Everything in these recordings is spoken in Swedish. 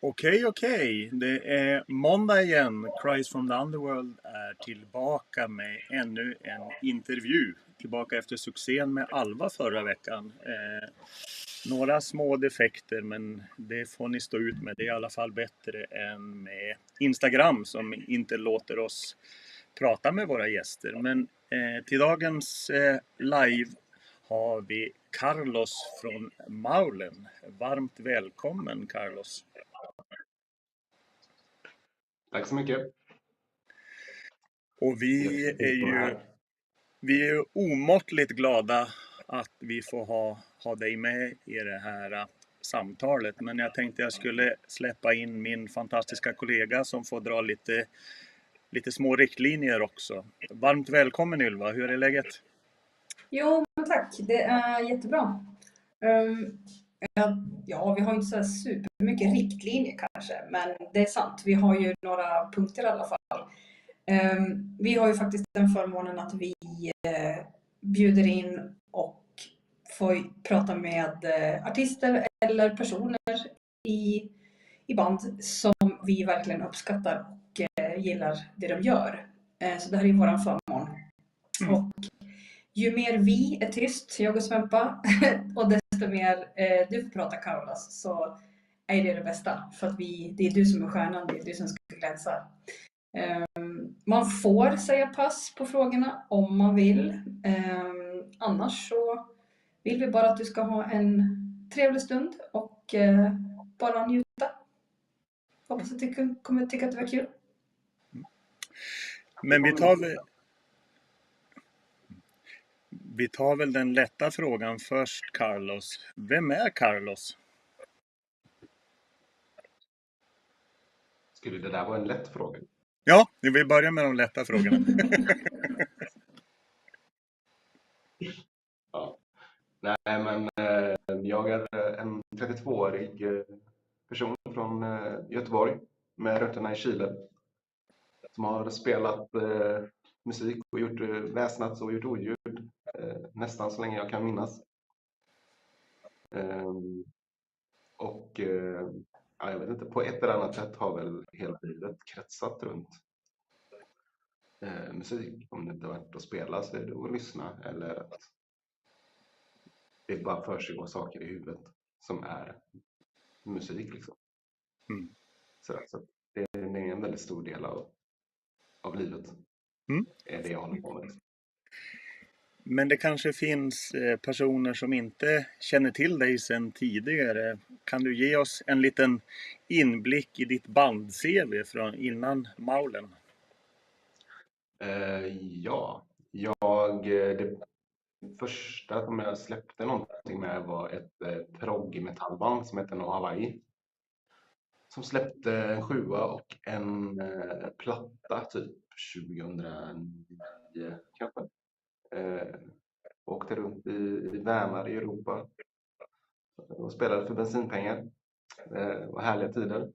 Okej. Det är måndag igen. Cries from the Underworld är tillbaka med ännu en intervju. Tillbaka efter succén med Alva förra veckan. Några små defekter, men det får ni stå ut med. Det är i alla fall bättre än med Instagram som inte låter oss prata med våra gäster. Men till dagens live har vi Carlos från Maulen. Varmt välkommen, Carlos. Tack så mycket. Och vi är ju omåttligt glada att vi får ha dig med i det här samtalet. Men jag tänkte jag skulle släppa in min fantastiska kollega som får dra lite små riktlinjer också. Varmt välkommen, Ylva, hur är läget? Jo, tack. Det är jättebra. Ja, vi har inte så här supermycket riktlinjer kanske, men det är sant. Vi har ju några punkter i alla fall. Vi har ju faktiskt den förmånen att vi bjuder in och får prata med artister eller personer i band som vi verkligen uppskattar och gillar det de gör. Så det här är ju våran förmån. Och ju mer vi är tyst, jag och Svempa, och desto mer du får prata, Carlos, så är det bästa. För att det är du som är stjärnan, det är du som ska glänsa. Man får säga pass på frågorna om man vill. Annars så vill vi bara att du ska ha en trevlig stund och bara njuta. Hoppas att du kommer tycka att det var kul. Men vi tar väl den lätta frågan först, Carlos. Vem är Carlos? Skulle det där vara en lätt fråga? Ja, vi börjar med de lätta frågorna. Ja. Nej, men jag är en 32-årig person från Göteborg med rötterna i Chile. Som har spelat musik och gjort väsnat och gjort oljud nästan så länge jag kan minnas. Ja, jag vet inte, på ett eller annat sätt har väl hela livet kretsat runt musik. Om det inte varit att spela så är det att lyssna eller att det bara för sig går saker i huvudet som är musik liksom. Så det är en väldigt stor del av livet. Är det jag håller på med. Men det kanske finns personer som inte känner till dig sedan tidigare. Kan du ge oss en liten inblick i ditt band-CV från innan Maulen? Ja, det första som jag släppte någonting med var ett prog-metallband som heter No Hawaii. Som släppte en 7:a och en platta typ 2009 kanske. Åkte runt i vanar i Europa och spelade för bensinpengar. Och härliga tider.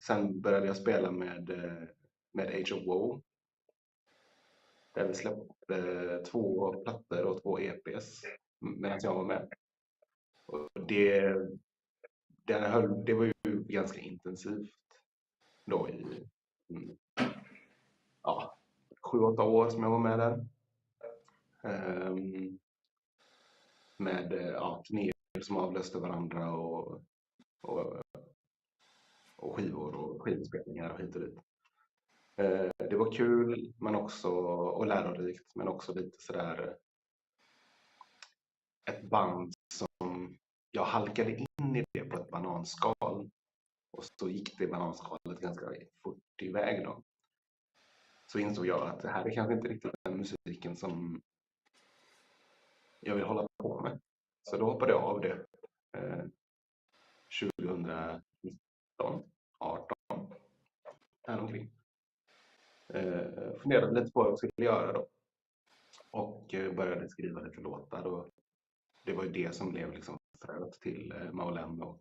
Sen började jag spela med Age of Woe. Där vi släppte 2 plattor och 2 EPs medan jag var med. Och det var ju ganska intensivt då i 7-8 år som jag var med där. Med turnéer som avlöste varandra och skivor och skivspelningar och hit och dit. Det var kul men också och lärorikt, men också lite sådär ett band som jag halkade in i det på ett bananskal och så gick det bananskalet ganska fort iväg då. Så insåg jag att det här är kanske inte riktigt den musiken som jag vill hålla på med. Så då hoppade jag av det 2019, 18 häromkring. Funderade lite på vad jag skulle göra då. Och började skriva lite låtar. Och det var ju det som blev liksom fröet till Maulen och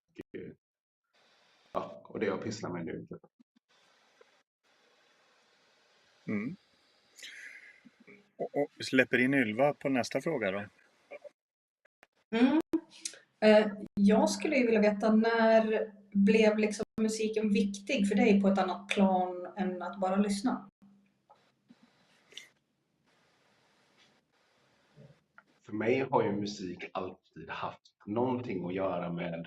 det jag pysslar med nu. Och släpper in Ylva på nästa fråga då. Jag skulle ju vilja veta, när blev liksom musiken viktig för dig på ett annat plan än att bara lyssna? För mig har ju musik alltid haft någonting att göra med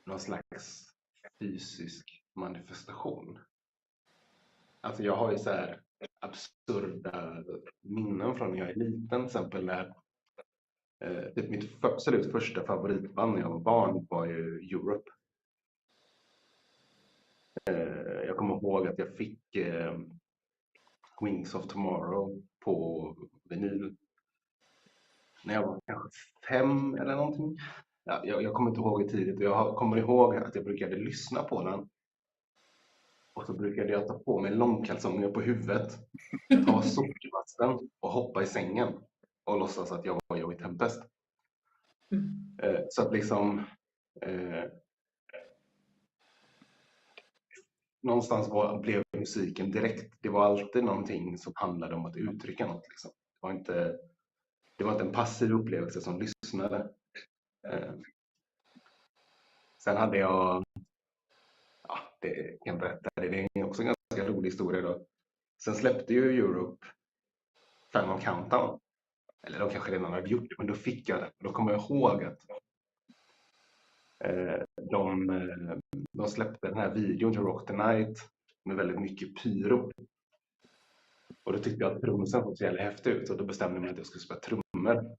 någon slags fysisk manifestation. Alltså jag har ju så här absurda minnen från när jag är liten. Till exempel när typ mitt absolut första favoritband när jag var barn var ju Europe. Jag kommer ihåg att jag fick Wings of Tomorrow på vinyl när jag var kanske 5 eller någonting. Ja, jag kommer inte ihåg det tidigt. Jag kommer ihåg att jag brukade lyssna på den. Och så brukade jag ta på mig långkalsonger på huvudet, ta sopkvasten och hoppa i sängen och låtsas att jag var Joey Tempest. Så att liksom någonstans blev musiken direkt. Det var alltid någonting som handlade om att uttrycka något. Liksom. Det var inte en passiv upplevelse som lyssnade. Sen hade jag, ja, det kan jag berätta, det är också en ganska rolig historia då. Sen släppte ju Europe Final Countdown. Eller de kanske redan hade gjort det, men då fick jag det. Då kommer jag ihåg att de släppte den här videon till Rock the Night med väldigt mycket pyro. Och då tyckte jag att trummisen såg så jävla häftig ut, och då bestämde jag mig att jag skulle spela trummor.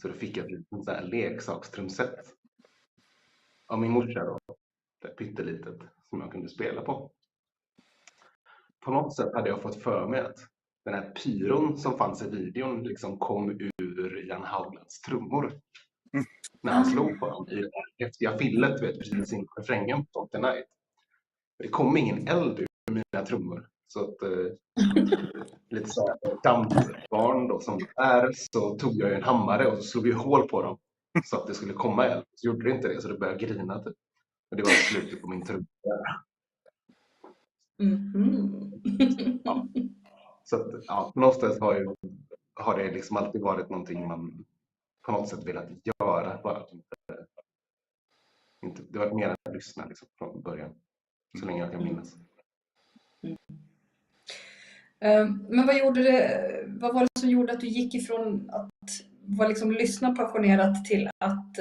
Så då fick jag ett litet så här leksakstrumset av min morsa då. Det pyttelitet som jag kunde spela på. På något sätt hade jag fått för mig att den här pyron som fanns i videon liksom kom ur Jan Hauglands trummor. När han slog på dem i det häftiga fillet, vet, precis inför refrängen på The Night. Det kom ingen eld ur mina trummor. Så att lite så här dampbarn då som är, så tog jag en hammare och så slog jag hål på dem så att det skulle komma eld. Så gjorde det inte det, så det började grina typ. Och det var slutet på min trumma. Ja. Så att, ja, någonstans har det liksom alltid varit någonting man på något sätt velat göra. Bara inte, det var mer än att lyssna liksom, från början. Så länge jag kan minnas. Men vad var det som gjorde att du gick ifrån att vara liksom lyssna passionerat till att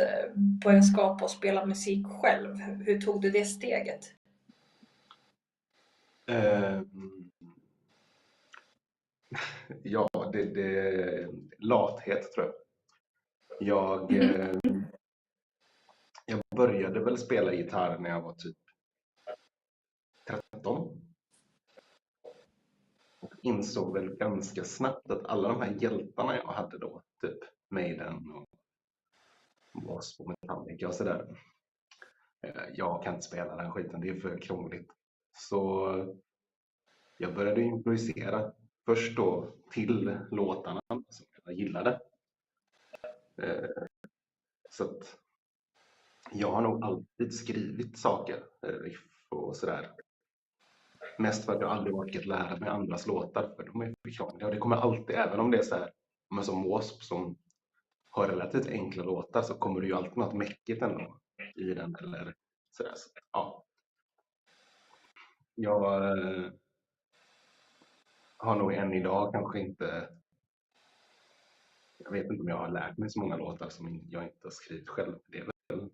börja skapa och spela musik själv? Hur tog du det steget? Ja, det lathet tror jag. Jag började väl spela gitarr när jag var typ 13. Och insåg väl ganska snabbt att alla de här hjältarna jag hade då, typ Maiden och Wasp och Metallica och sådär. Jag kan inte spela den skiten, det är för krångligt. Så jag började improvisera. Först då till låtarna som jag gillade. Så att jag har nog alltid skrivit saker, riff och sådär. Mest för att jag aldrig orkat lära mig andras låtar, för de är för krångliga. Och det kommer alltid, även om det är så här, men som Wasp som har relativt enkla låtar, så kommer det ju alltid något mäckigt ändå i den eller sådär. Så, ja. Jag har nog än idag kanske inte, jag vet inte om jag har lärt mig så många låtar som jag inte har skrivit själv. Det är väl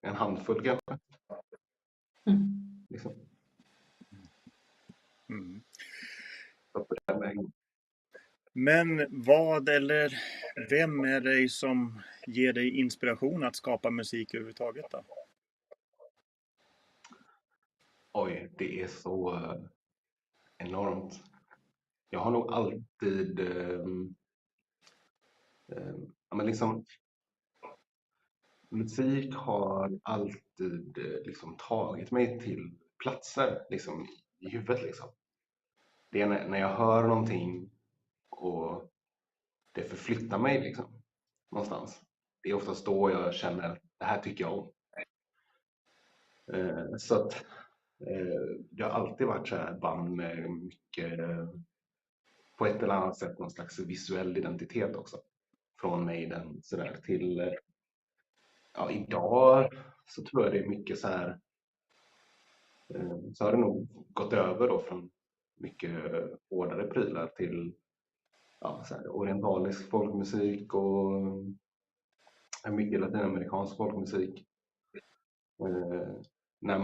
en handfull kanske. Liksom. På den vägen. Men vad eller vem är det som ger dig inspiration att skapa musik överhuvudtaget då? Oj, det är så enormt. Jag har nog alltid men liksom musik har alltid liksom tagit mig till platser liksom i huvudet liksom. Det är när jag hör någonting och det förflyttar mig liksom någonstans. Det är oftast då jag känner att det här tycker jag om. Så att det har alltid varit så här band med mycket på ett eller annat sätt någon slags visuell identitet också. Från Maiden sådär till Ja, idag så tror jag det är mycket så här, så har det nog gått över då från mycket hårdare prylar till så här, orientalisk folkmusik och mycket latinamerikansk folkmusik. När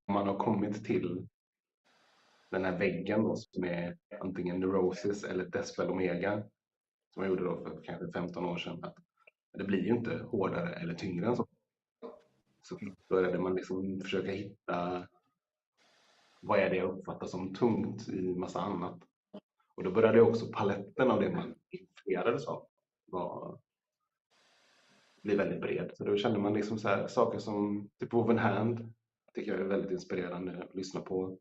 man har kommit till den här väggen då, som är antingen Neurosis eller Decibel Omega, som jag gjorde då för kanske 15 år sedan, att det blir ju inte hårdare eller tyngre än så. Så började man liksom försöka hitta vad är det jag uppfattar som tungt i massa annat. Och då började också paletten av det man influerades av bli väldigt bred. Så då kände man liksom så här, saker som typ Woven Hand tycker jag är väldigt inspirerande att lyssna på.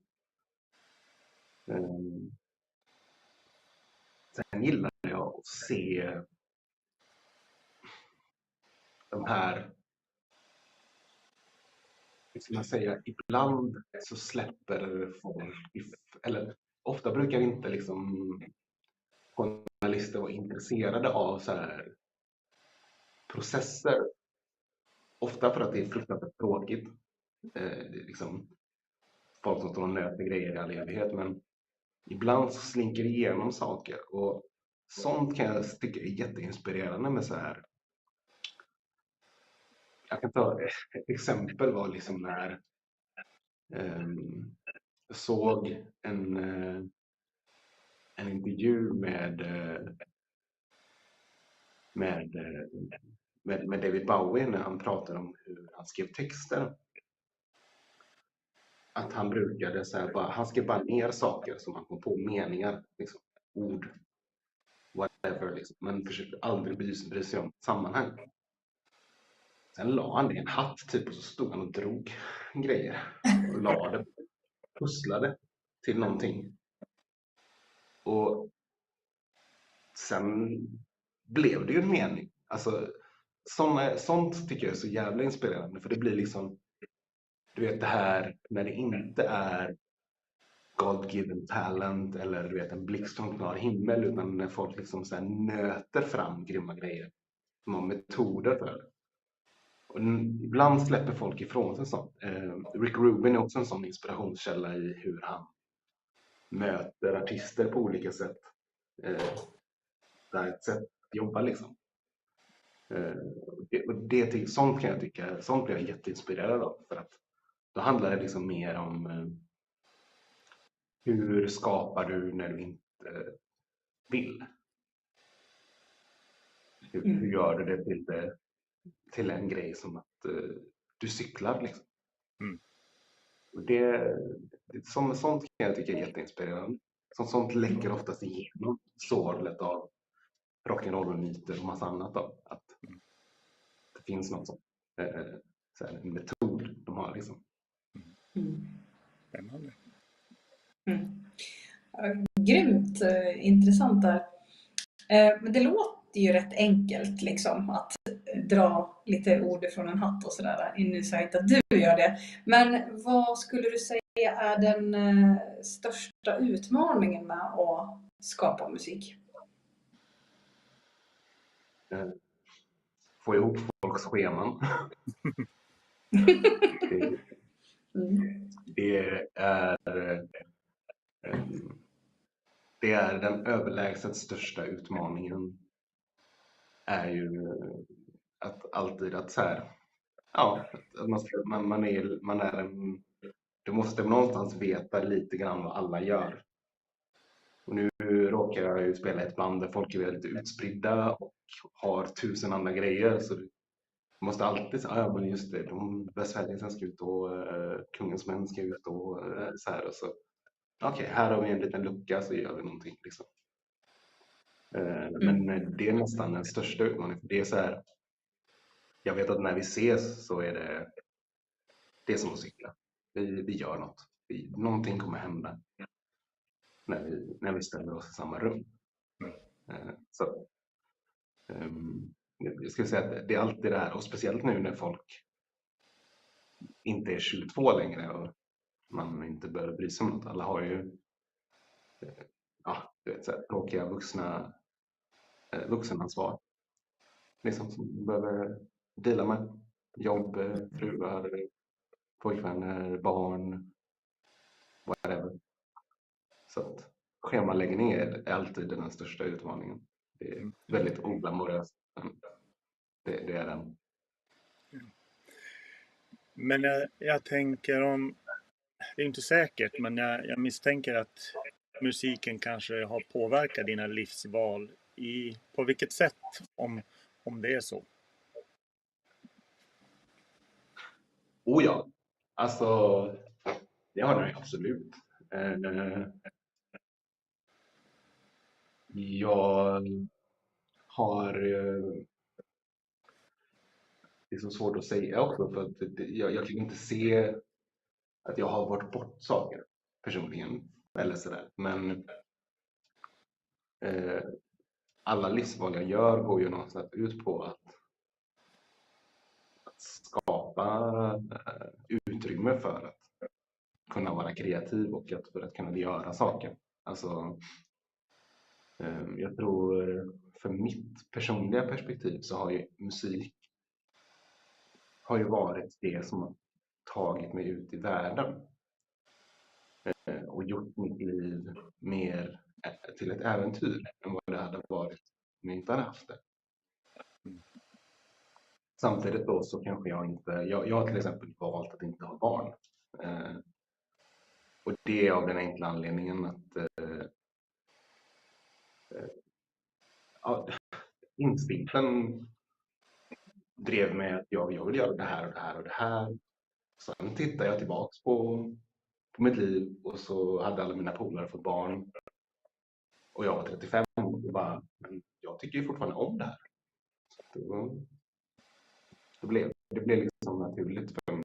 Sen gillar jag att se de här, hur ska man säga, ibland så släpper folk, eller ofta brukar inte liksom journalister vara intresserade av så här processer. Ofta för att det är fruktansvärt tråkigt. Det är liksom folk som står och nöter grejer i all evighet, men ibland så slinker igenom saker och sånt kan jag tycka är jätteinspirerande med så här. Jag kan ta ett exempel var liksom när jag såg en intervju med David Bowie när han pratade om hur han skrev texter. Att han brukade så här, han skrev bara ner saker som han kom på, meningar, liksom, ord, whatever, liksom. Men försökte aldrig bry sig om sammanhang. Sen la han det i en hatt typ och så stod han och drog grejer och la det, pusslade till någonting. Och sen blev det ju en mening. Alltså, sånt tycker jag är så jävla inspirerande, för det blir liksom, du vet det här när det inte är God-given talent eller du vet en blixt från klar himmel, utan när folk liksom så här nöter fram grymma grejer. De har metoder för det. Och ibland släpper folk ifrån sig sånt. Rick Rubin är också en sån inspirationskälla i hur han möter artister på olika sätt. Det är ett sätt att jobba liksom. Sånt kan jag tycka, sånt blir jag jätteinspirerad av, för att då handlar det liksom mer om hur skapar du när du inte vill? Hur gör du det till en grej som att du cyklar liksom? Och sånt kan jag tycka är jätteinspirerande. Sånt läcker oftast igenom sorlet av rock'n'roll och myter och massa annat då. Att det finns något sånt, så här, en metod de har liksom. Grymt intressant där. Men det låter ju rätt enkelt liksom att dra lite ord från en hatt och sådär. Nu säger jag inte att du gör det. Men vad skulle du säga är den största utmaningen med att skapa musik? Få ihop folks scheman. Det är den överlägset största utmaningen, är ju att alltid att så här, du måste någonstans veta lite grann vad alla gör. Och nu råkar jag ju spela ett band där folk är väldigt utspridda och har 1000 andra grejer, så du måste alltid säga, men just det, de västvällingarna ska ut och kungens män ska ut och så här, och så okej, här har vi en liten lucka, så gör vi någonting liksom. Men det är nästan den största utmaningen. Det är så här, jag vet att när vi ses så är det är som att cykla. Vi gör något. Någonting kommer hända när vi ställer oss i samma rum. Så jag skulle säga att det är alltid det här, och speciellt nu när folk inte är 22 längre och man inte behöver bry sig om något. Alla har ju du vet, så här, tråkiga vuxenansvar liksom, som behöver delar med. Jobb, fruar, pojkvänner, barn, whatever. Så att schemaläggning är alltid den största utmaningen. Det är väldigt oglamoröst, men det är den. Men jag tänker om, det är inte säkert, men jag misstänker att musiken kanske har påverkat dina livsval. På vilket sätt, om det är så? Oh ja, alltså det har den absolut. Jag har, det är så svårt att säga också, för att jag kan inte se att jag har varit bort saker personligen eller sådär. Men alla livsval jag gör går ju någonstans ut på att skapa utrymme för att kunna vara kreativ och för att kunna göra saker. Alltså, jag tror för mitt personliga perspektiv så har ju musik varit det som har tagit mig ut i världen och gjort mitt liv mer till ett äventyr än vad det hade varit om jag inte hade haft det. Samtidigt då så kanske jag har till exempel valt att inte ha barn. Och det är av den enkla anledningen att instinkten drev mig att jag vill göra det här och det här och det här. Sen tittar jag tillbaks på mitt liv och så hade alla mina polare fått barn. Och jag var 35 och bara, men jag tycker ju fortfarande om det här. Det blev liksom naturligt för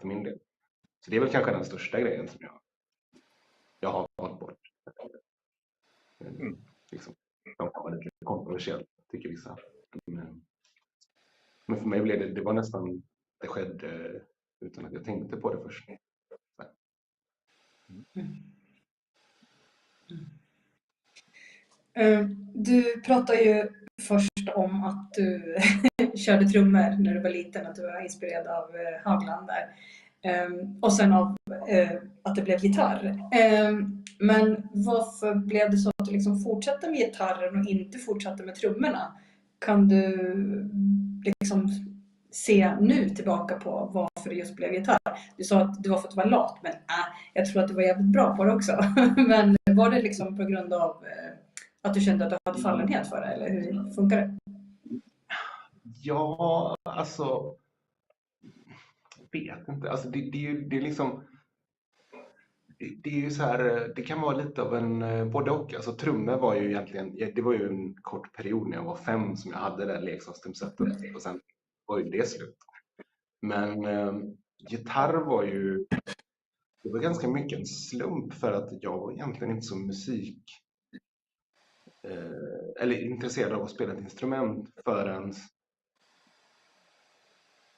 min del. Så det är väl kanske den största grejen som jag har valt bort. Liksom, de kan vara lite kontroversiellt, tycker vissa. Men för mig blev det var nästan, det skedde utan att jag tänkte på det först. Du pratar ju först om att du körde trummor när du var liten, att du var inspirerad av Hagland där. Och sen av att det blev gitarr. Men varför blev det så att du liksom fortsatte med gitarren och inte fortsatte med trummorna? Kan du liksom se nu tillbaka på varför det just blev gitarr? Du sa att det var för att du var lat, men jag tror att du var jävligt bra på det också. Men var det liksom på grund av att du kände att du hade fallenhet för det, eller hur funkar det? Ja, alltså vet inte. Alltså det är liksom det är ju så här, det kan vara lite av en både och. Alltså trummor var ju egentligen, det var ju en kort period när jag var 5 som jag hade det leksakstrumsetet och sen var ju det slut. Men gitarr var ju, det var ganska mycket en slump för att jag var egentligen inte så musik eller intresserad av att spela ett instrument förrän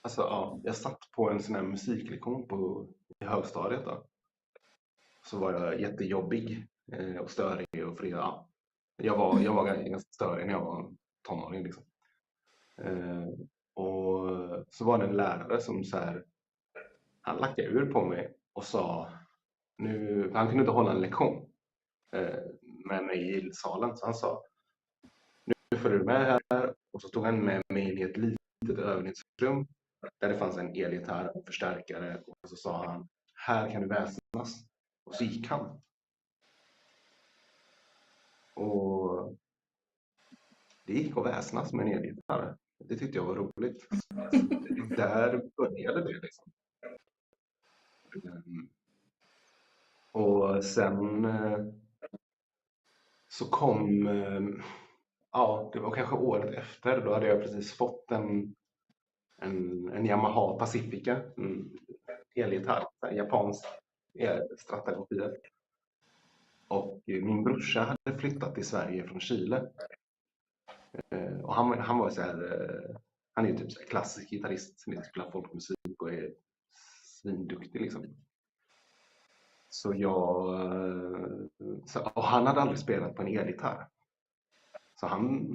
alltså, ja, jag satt på en sån här musiklektion i högstadiet då. Så var jag jättejobbig och störig och fri. Ja. Jag var ganska störig när jag var tonåring liksom. Och så var det en lärare som så här, han lackade ur på mig och sa han kunde inte hålla en lektion med mig i salen, så han sa nu följer du med här, och så tog han med mig in i ett litet övningsrum där det fanns en elgitarr och förstärkare, och så sa han, här kan du väsnas, och så gick han. Och det gick att väsnas med en elgitarr. Det tyckte jag var roligt. Där började det liksom. Och sen så kom, det var kanske året efter, då hade jag precis fått en Yamaha Pacifica, en elgitarr, en japansk Strata-kopia. Och min brorsa hade flyttat till Sverige från Chile. Och han var så här, han är ju typ så här klassisk gitarrist som spelar folkmusik och är svinduktig liksom. Och han hade aldrig spelat på en elgitarr. Så han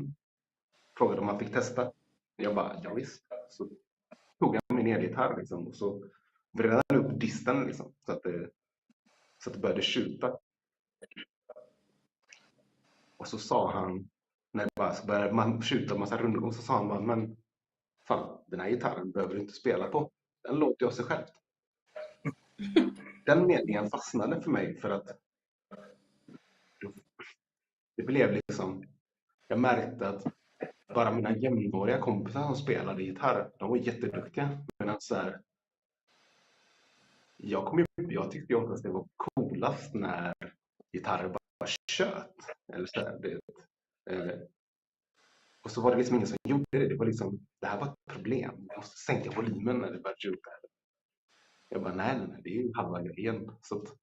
frågade om han fick testa. Jag bara, ja visst. så tog han min elgitarr liksom, och så vred han upp disten liksom, så att det började tjuta. Och så sa han, när det bara började man tjuta en massa rundgång, så sa han bara, men fan, den här gitarren behöver du inte spela på. Den låter ju av sig själv. Den meningen fastnade för mig, för att det blev liksom, jag märkte att bara mina jämnåriga kompisar som spelade gitarr, de var jätteduktiga. Men så här, jag tyckte ju oftast det var coolast när gitarrer bara tjöt. Eller så här, och så var det liksom ingen som gjorde det. Det var liksom, det här var ett problem. Jag måste sänka volymen när det började tjuta. Jag bara, nej, det är ju halva grejen. Så att,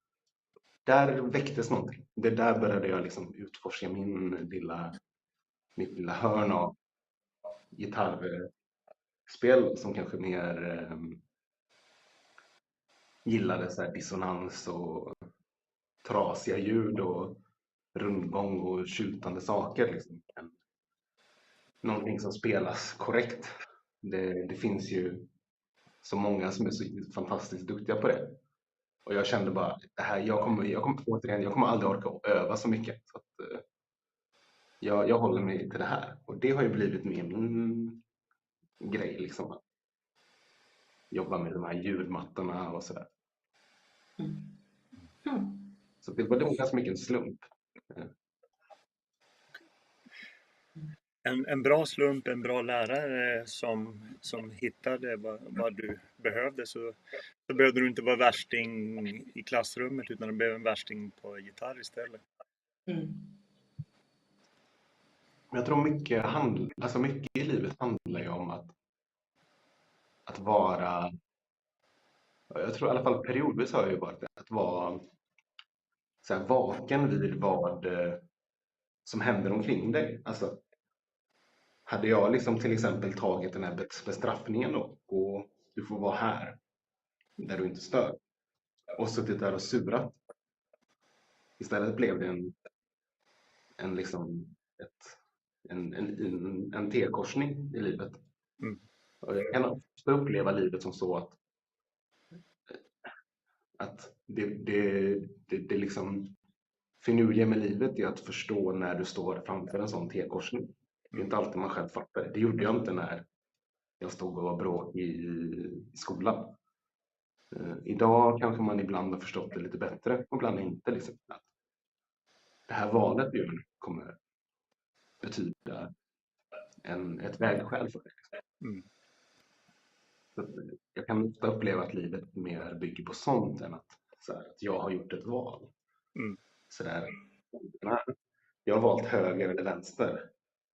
där väcktes någonting. Det där började jag liksom utforska mitt lilla hörn av gitarrspel som kanske mer gillade så här dissonans och trasiga ljud och rundgång och tjutande saker. Liksom. Någonting som spelas korrekt. Det finns ju så många som är så fantastiskt duktiga på det. Och jag kände bara, det här, jag kommer aldrig orka öva så mycket. Så att, jag håller mig till det här. Och det har ju blivit min grej, liksom. Att jobba med de här ljudmattorna och sådär. Så det var nog ganska mycket en slump. En bra slump, en bra lärare som hittade vad du behövde, så behövde du inte vara värsting i klassrummet, utan du blev en värsting på gitarr istället. Jag tror mycket i livet handlar ju om att vara, jag tror i alla fall periodvis har jag ju varit att vara så här vaken vid vad som händer omkring dig. Alltså, hade jag liksom till exempel tagit den här bestraffningen då, och du får vara här där du inte stör, och suttit där och surat. Istället blev det en T-korsning i livet. Och jag kan ofta uppleva livet som så att det liksom finurliga med livet är att förstå när du står framför en sån T-korsning. Det är inte alltid man själv fattar det. Det gjorde jag inte när jag stod och var bråkig i skolan. Idag kanske man ibland har förstått det lite bättre och ibland inte. Liksom. Det här valet ju kommer betyda ett vägskäl för det. Så jag kan ofta uppleva att livet mer bygger på sånt än att jag har gjort ett val. Så där, jag har valt höger eller vänster.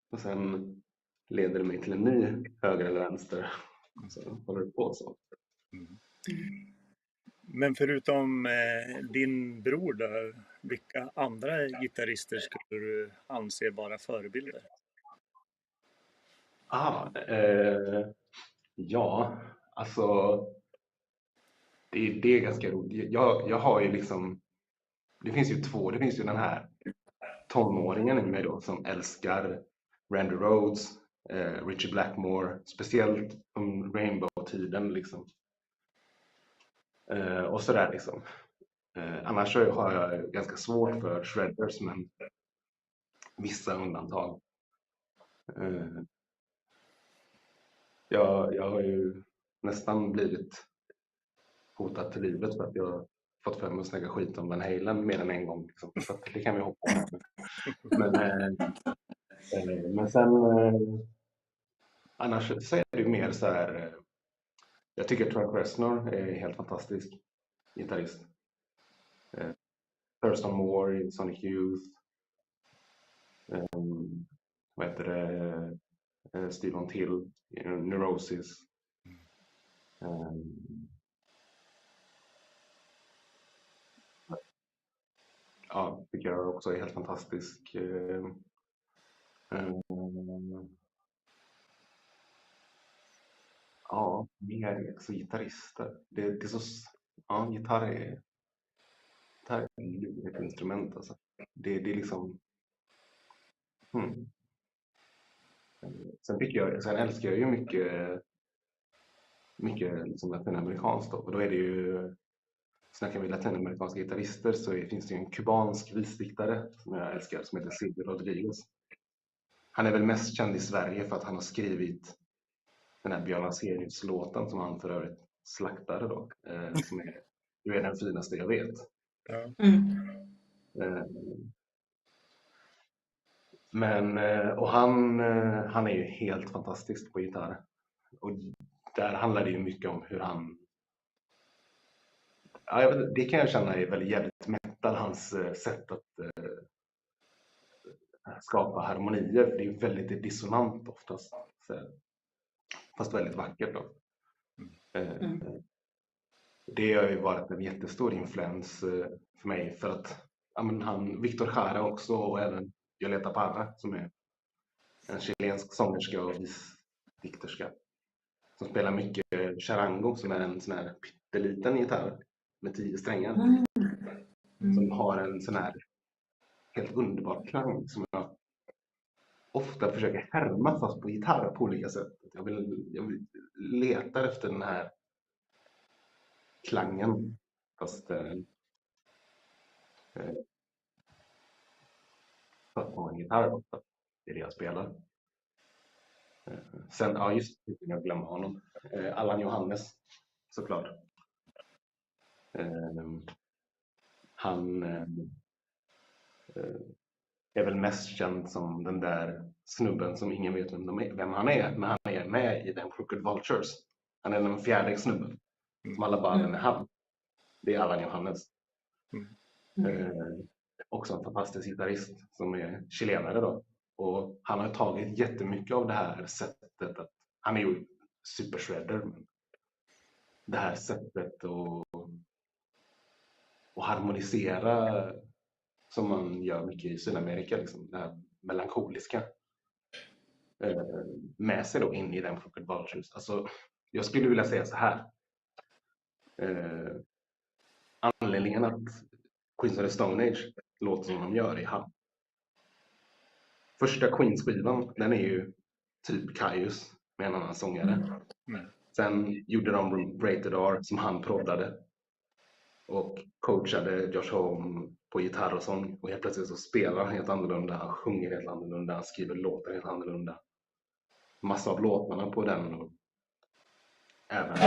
Och sen leder det mig till en ny höger eller vänster. Så håller det på så. Men förutom din bror då, vilka andra gitarrister skulle du anse vara förebilder? Ja, alltså det är ganska roligt. Jag har ju liksom, det finns ju två. Det finns ju den här tonåringen i mig då som älskar Randy Rhoads, Ritchie Blackmore, speciellt om Rainbow-tiden liksom. Och sådär liksom. Annars så har jag ganska svårt för shredders, men vissa undantag. Jag har ju nästan blivit hotad till livet för att jag har fått för mig att snacka skit om Van Halen mer än en gång. Liksom. Så det kan vi hoppa om. Men sen annars så är det ju mer så här. Jag tycker att Trent Reznor är helt fantastisk gitarrist. Thurston Moore i Sonic Youth. Vad heter det? Steve Till i Neurosis. Ja, tycker jag också är helt fantastisk. Ja, mer också gitarrister. Det är så, ja, gitarr är ett instrument alltså. Det är liksom Sen älskar jag ju mycket mycket liksom latinamerikanskt då. Och då är det ju, snackar vi latinamerikanska gitarrister så finns det ju en kubansk visdiktare som jag älskar som heter Silvio Rodriguez. Han är väl mest känd i Sverige för att han har skrivit den här Björn Afzelius-låten som han för övrigt slaktade då. Som är Du är den finaste jag vet. Ja. Eh, Men, och han är ju helt fantastisk på gitarr. Och där handlar det ju mycket om hur han... Ja, jag vet, det kan jag känna är väldigt jävligt metal, hans sätt att skapa harmonier. För det är ju väldigt dissonant oftast. Fast väldigt vackert då. Det har ju varit en jättestor influens för mig. För att Victor Jara också och även Violeta Parra som är en chilensk sångerska och visdikterska. Som spelar mycket charango som är en sån här pytteliten gitarr med 10 strängar. Som har en sån här helt underbar klang som jag ofta försöker härma fast på gitarr på olika sätt. Jag vill letar efter den här klangen fast på en gitarr ofta. Det är det jag spelar. Sen, ja just det, jag glömmer honom. Allan Johannes, såklart. Han är väl mest känd som den där snubben som ingen vet vem han är. Men han är med i den Crooked Vultures. Han är den fjärde snubben. Som alla bara, vem är han? Det är Allan Johannes. Också en fantastisk gitarrist som är chilenare då. Och han har tagit jättemycket av det här sättet att, han är ju supershredder, men det här sättet att harmonisera som man gör mycket i Sydamerika, liksom, det här melankoliska med sig då in i den Crooked Vultures. Alltså, jag skulle vilja säga så här. Anledningen att Queens of the Stone Age låter som de gör i han. Första Queens-skivan, den är ju typ Kaius med en annan sångare. Sen gjorde de Rated R som han proddade. Och coachade Josh Homme på gitarr och sång. Och helt plötsligt så spelar han helt annorlunda, han sjunger helt annorlunda, han skriver låtar helt annorlunda. Massa av låtarna på den. Och även,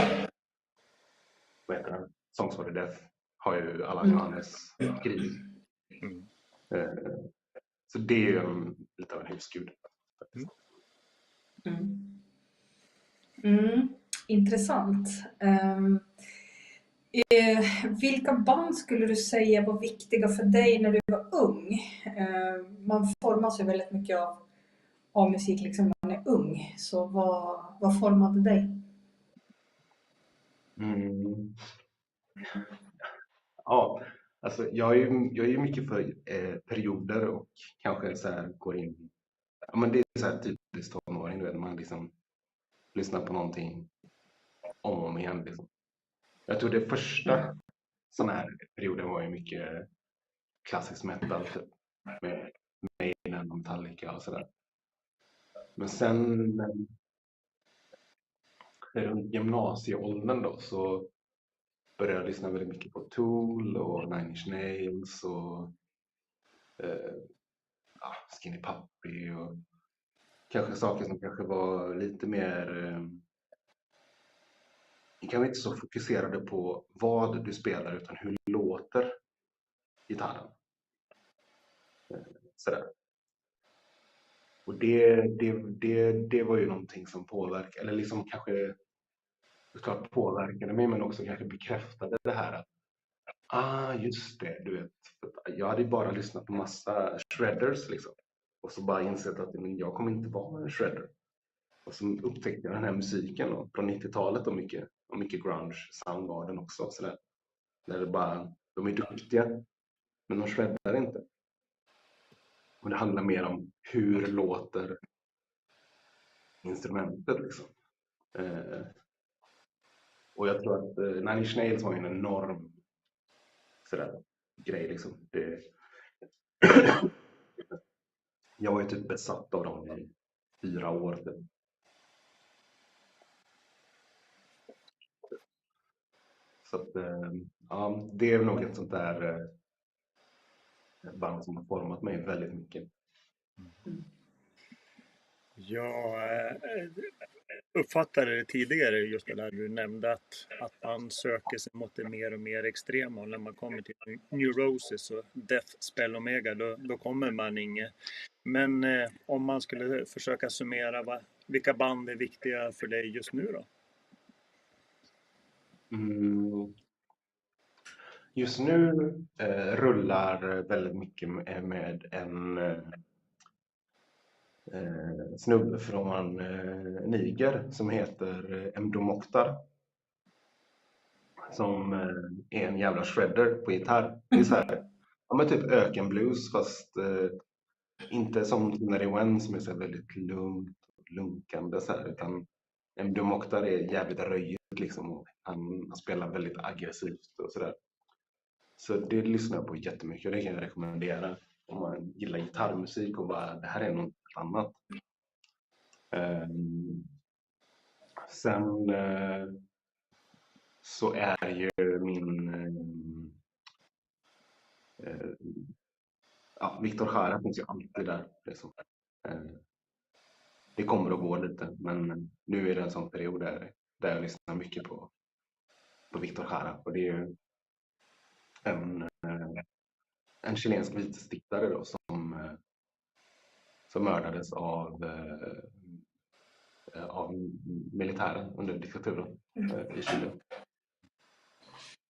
vad heter den? Songs for the Deaf har ju Allan Johannes skrivit. Så det är ju lite av en husgud. Intressant. Vilka band skulle du säga var viktiga för dig när du var ung? Man formas ju väldigt mycket av musik liksom när man är ung. Så vad formade dig? Ja, alltså jag är ju mycket för perioder och kanske så här går in. Ja, men det är så här typiskt tonåring, du vet, man liksom lyssnar på någonting om och om igen. Liksom. Jag tror det första sån här perioden var ju mycket klassisk metal typ, med Maiden och Metallica och sådär. Men sen runt gymnasieåldern då så började jag lyssna väldigt mycket på Tool och Nine Inch Nails och Skinny Puppy och kanske saker som kanske var lite mer kanske inte så fokuserade på vad du spelar utan hur låter gitarren. Sådär. Och det var ju någonting som påverkade, eller liksom kanske såklart påverkade mig men också kanske bekräftade det här att just det, du vet, jag hade ju bara lyssnat på massa shredders liksom. Och så bara insett att jag kommer inte vara en shredder. Och så upptäckte jag den här musiken och på 90-talet och mycket grunge sound var den också. Så där det bara, de är duktiga men de shreddar inte. Och det handlar mer om hur låter instrumentet liksom. Och jag tror att Nine Inch Nails var en enorm sådär grej liksom. Jag var ju typ besatt av dem i 4 år. Typ. Så att, ja, det är nog ett sånt där band som har format mig väldigt mycket. Jag uppfattade det tidigare, just det där du nämnde att man söker sig mot det mer och mer extrema, och när man kommer till Neurosis och Death Spell Omega då kommer man inget. Men om man skulle försöka summera, vilka band är viktiga för dig just nu då? Just nu rullar väldigt mycket med en snubbe från Niger som heter Mdo Mokhtar, som är en jävla shredder på gitarr. Det är så här, ja, men typ ökenblues, fast inte som Nary Wen som är så väldigt lugnt och lunkande så här, utan Mdo Mokhtar är jävligt röjigt liksom, och han spelar väldigt aggressivt och sådär. Så det lyssnar jag på jättemycket, och det kan jag rekommendera om man gillar gitarrmusik och bara, det här är något annat. Sen så är ju min Victor Jara finns ju alltid där liksom. Det kommer att gå lite, men nu är det en sån period där jag lyssnar mycket på Victor Jara, och det är ju en chilensk vitestittare då som mördades av militären under diktaturen i Chile.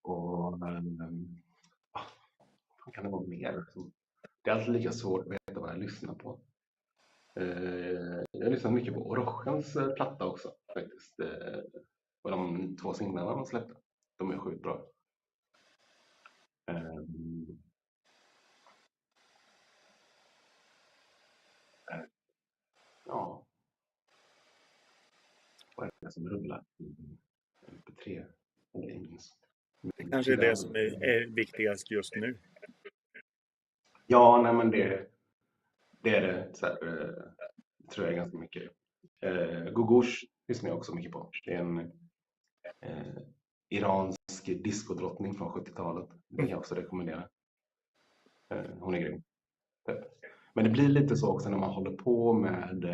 Och vad kan det vara mer? Det är alltid lika svårt att veta vad jag lyssnar på. Jag lyssnar mycket på Orochens platta också faktiskt. Och de 2 singlarna man släppte, de är sjukt bra. Ja. Vad är det som rullar i MP3? Det kanske är det som är viktigast just nu. Ja, nej, men det är det. Så här, tror jag ganska mycket. Gogosh lyssnar jag också mycket på. Det är en iransk diskodrottning från 70-talet. Det kan jag också rekommendera. Hon är grym. Men det blir lite så också när man håller på med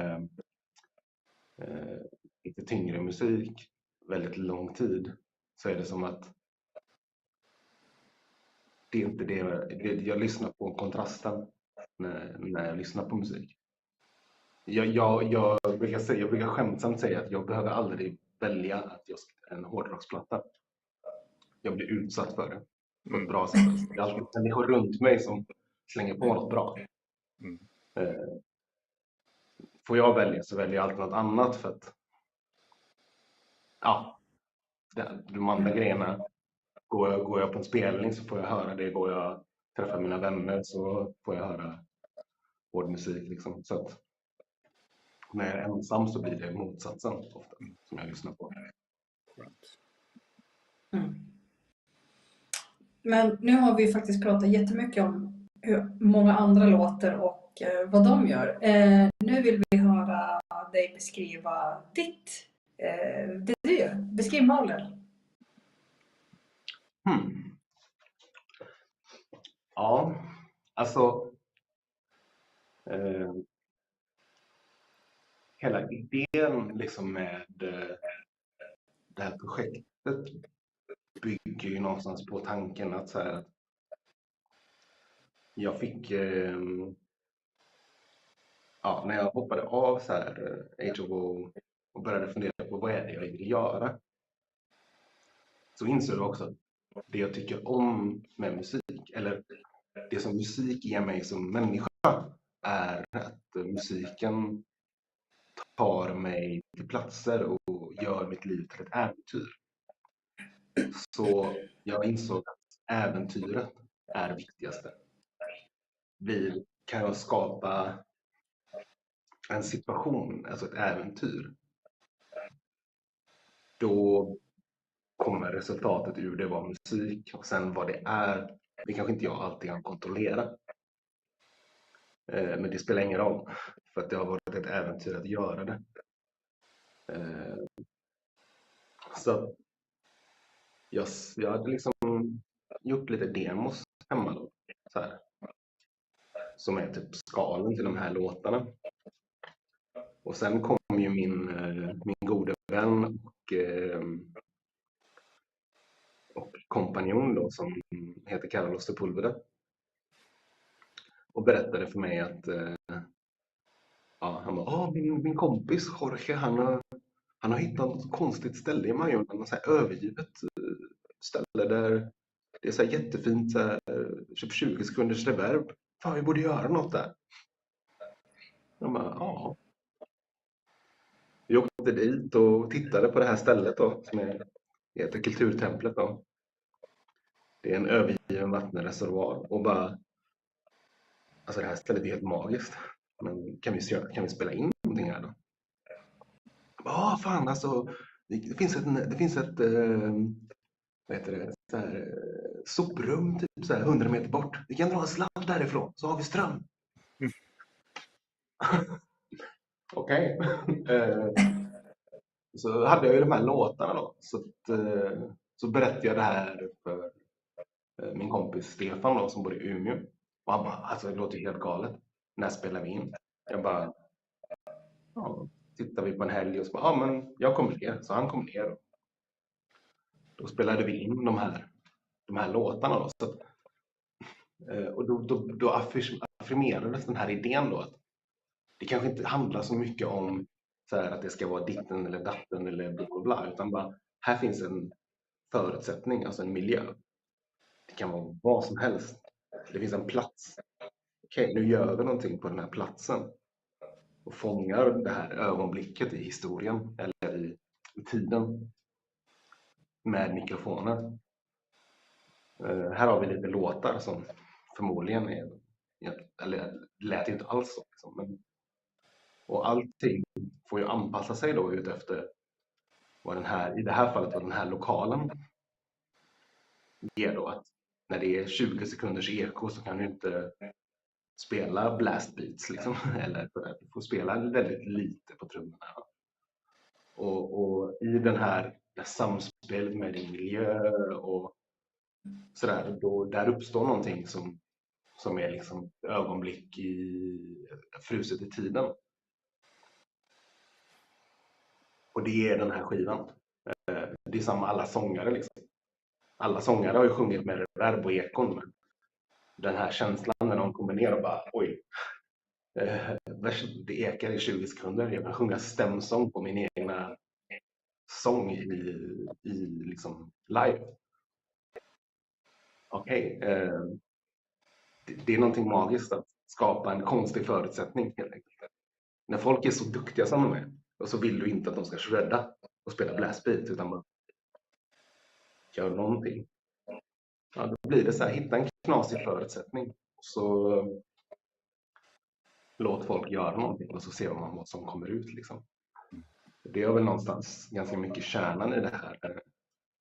lite tyngre musik väldigt lång tid, så är det som att det är inte det jag lyssnar på, kontrasten när jag lyssnar på musik. Jag brukar skämtsamt säga att jag behöver aldrig välja att just en hårdrocksplatta. Jag blir utsatt för det på ett bra sätt. Det är alltid människor runt mig som slänger på något bra. Får jag välja så väljer jag alltid något annat, för att de andra grejerna, går jag på en spelning så får jag höra det, går jag träffa mina vänner så får jag höra hård musik liksom. Så att när jag är ensam så blir det motsatsen ofta som jag lyssnar på. Men nu har vi faktiskt pratat jättemycket om hur många andra låter och vad de gör. Nu vill vi höra dig beskriva det du gör. Beskriv Mauler. Ja, alltså hela idén liksom med det här projektet bygger ju någonstans på tanken att så här, jag fick när jag hoppade av så här HOO och började fundera på vad är det jag vill göra, så insåg jag också att det jag tycker om med musik, eller det som musik ger mig som människa, är att musiken tar mig till platser och gör mitt liv till ett äventyr. Så jag insåg att äventyret är det viktigaste. Kan jag skapa en situation, alltså ett äventyr, då kommer resultatet ur det vara musik, och sen vad det är, det kanske inte jag alltid kan kontrollera. Men det spelar ingen roll, för att det har varit ett äventyr att göra det. Så jag hade liksom gjort lite demos hemma då. Så här, som är typ skalen till de här låtarna. Och sen kom ju min gode vän och kompanjon då, som heter Carlos Sepulveda, och berättade för mig att han bara, min kompis Jorge, han har hittat ett konstigt ställe i Majorna, något så här övergivet ställe där det är så här jättefint, så här, typ 20 sekunders reverb. Fan, vi borde göra något där. Jag bara, ja. Vi åkte dit och tittade på det här stället då, som heter Kulturtemplet då. Det är en övergiven vattenreservoar och bara, alltså det här stället är helt magiskt. Men kan vi spela in någonting här då? Ja, fan alltså, det finns ett vad heter det, så här, soprum typ så här 100 meter bort. Vi kan dra en sladd därifrån så har vi ström. Okej. Så hade jag ju de här låtarna då. Så berättade jag det här för min kompis Stefan då, som bor i Umeå. Och han bara, alltså det låter ju helt galet. När spelar vi in? Jag bara, ja, tittar vi på en helg och så bara, ja men jag kommer ner. Så han kom ner. Då spelade vi in de här låtarna då. Så att, och då affirmerades den här idén då att det kanske inte handlar så mycket om så här, att det ska vara ditten eller datten eller bla bla bla, utan bara här finns en förutsättning, alltså en miljö. Det kan vara vad som helst. Det finns en plats. Okej, nu gör vi någonting på den här platsen och fångar det här ögonblicket i historien eller i tiden med mikrofoner. Här har vi lite låtar som förmodligen eller lät inte alls så. Liksom, och allting får ju anpassa sig då ut efter vad i det här fallet, vad den här lokalen ger då. Att när det är 20 sekunders eko så kan du inte spela blast beats liksom. Eller du får spela väldigt lite på trummorna. Och i det samspelet med din miljö och sådär, då där uppstår någonting som är liksom ögonblick fruset i tiden. Och det är den här skivan. Det är samma alla sångare liksom. Alla sångare har ju sjungit med reverb och ekon, men den här känslan när de kommer ner och bara, oj, det ekar i 20 sekunder. Jag kan sjunga stämsång på min egna sång i liksom live. Okej, det är någonting magiskt att skapa en konstig förutsättning helt enkelt. När folk är så duktiga som de är, och så vill du inte att de ska shredda och spela blastbeat, utan bara gör någonting. Ja, då blir det så här, hitta en knasig förutsättning. Så låt folk göra någonting och så ser man vad som kommer ut liksom. Det är väl någonstans ganska mycket kärnan i det här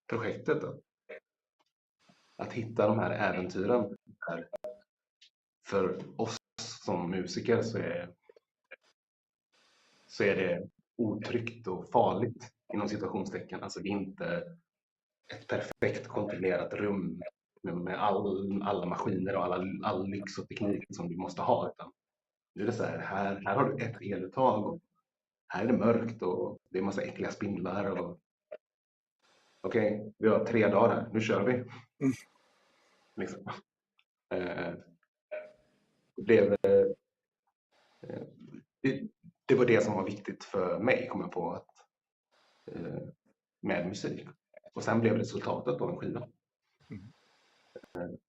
projektet. Att hitta de här äventyren. För oss som musiker så är det otryggt och farligt inom situationstecken. Alltså det är inte ett perfekt kontrollerat rum med alla maskiner och all lyx och teknik som du måste ha, utan nu är det så här har du ett eluttag och här är det mörkt och det är massa äckliga spindlar och okej, vi har 3 dagar här, nu kör vi. Liksom. Det var det som var viktigt för mig, kom jag på, att med musik. Och sen blev resultatet då en skiva.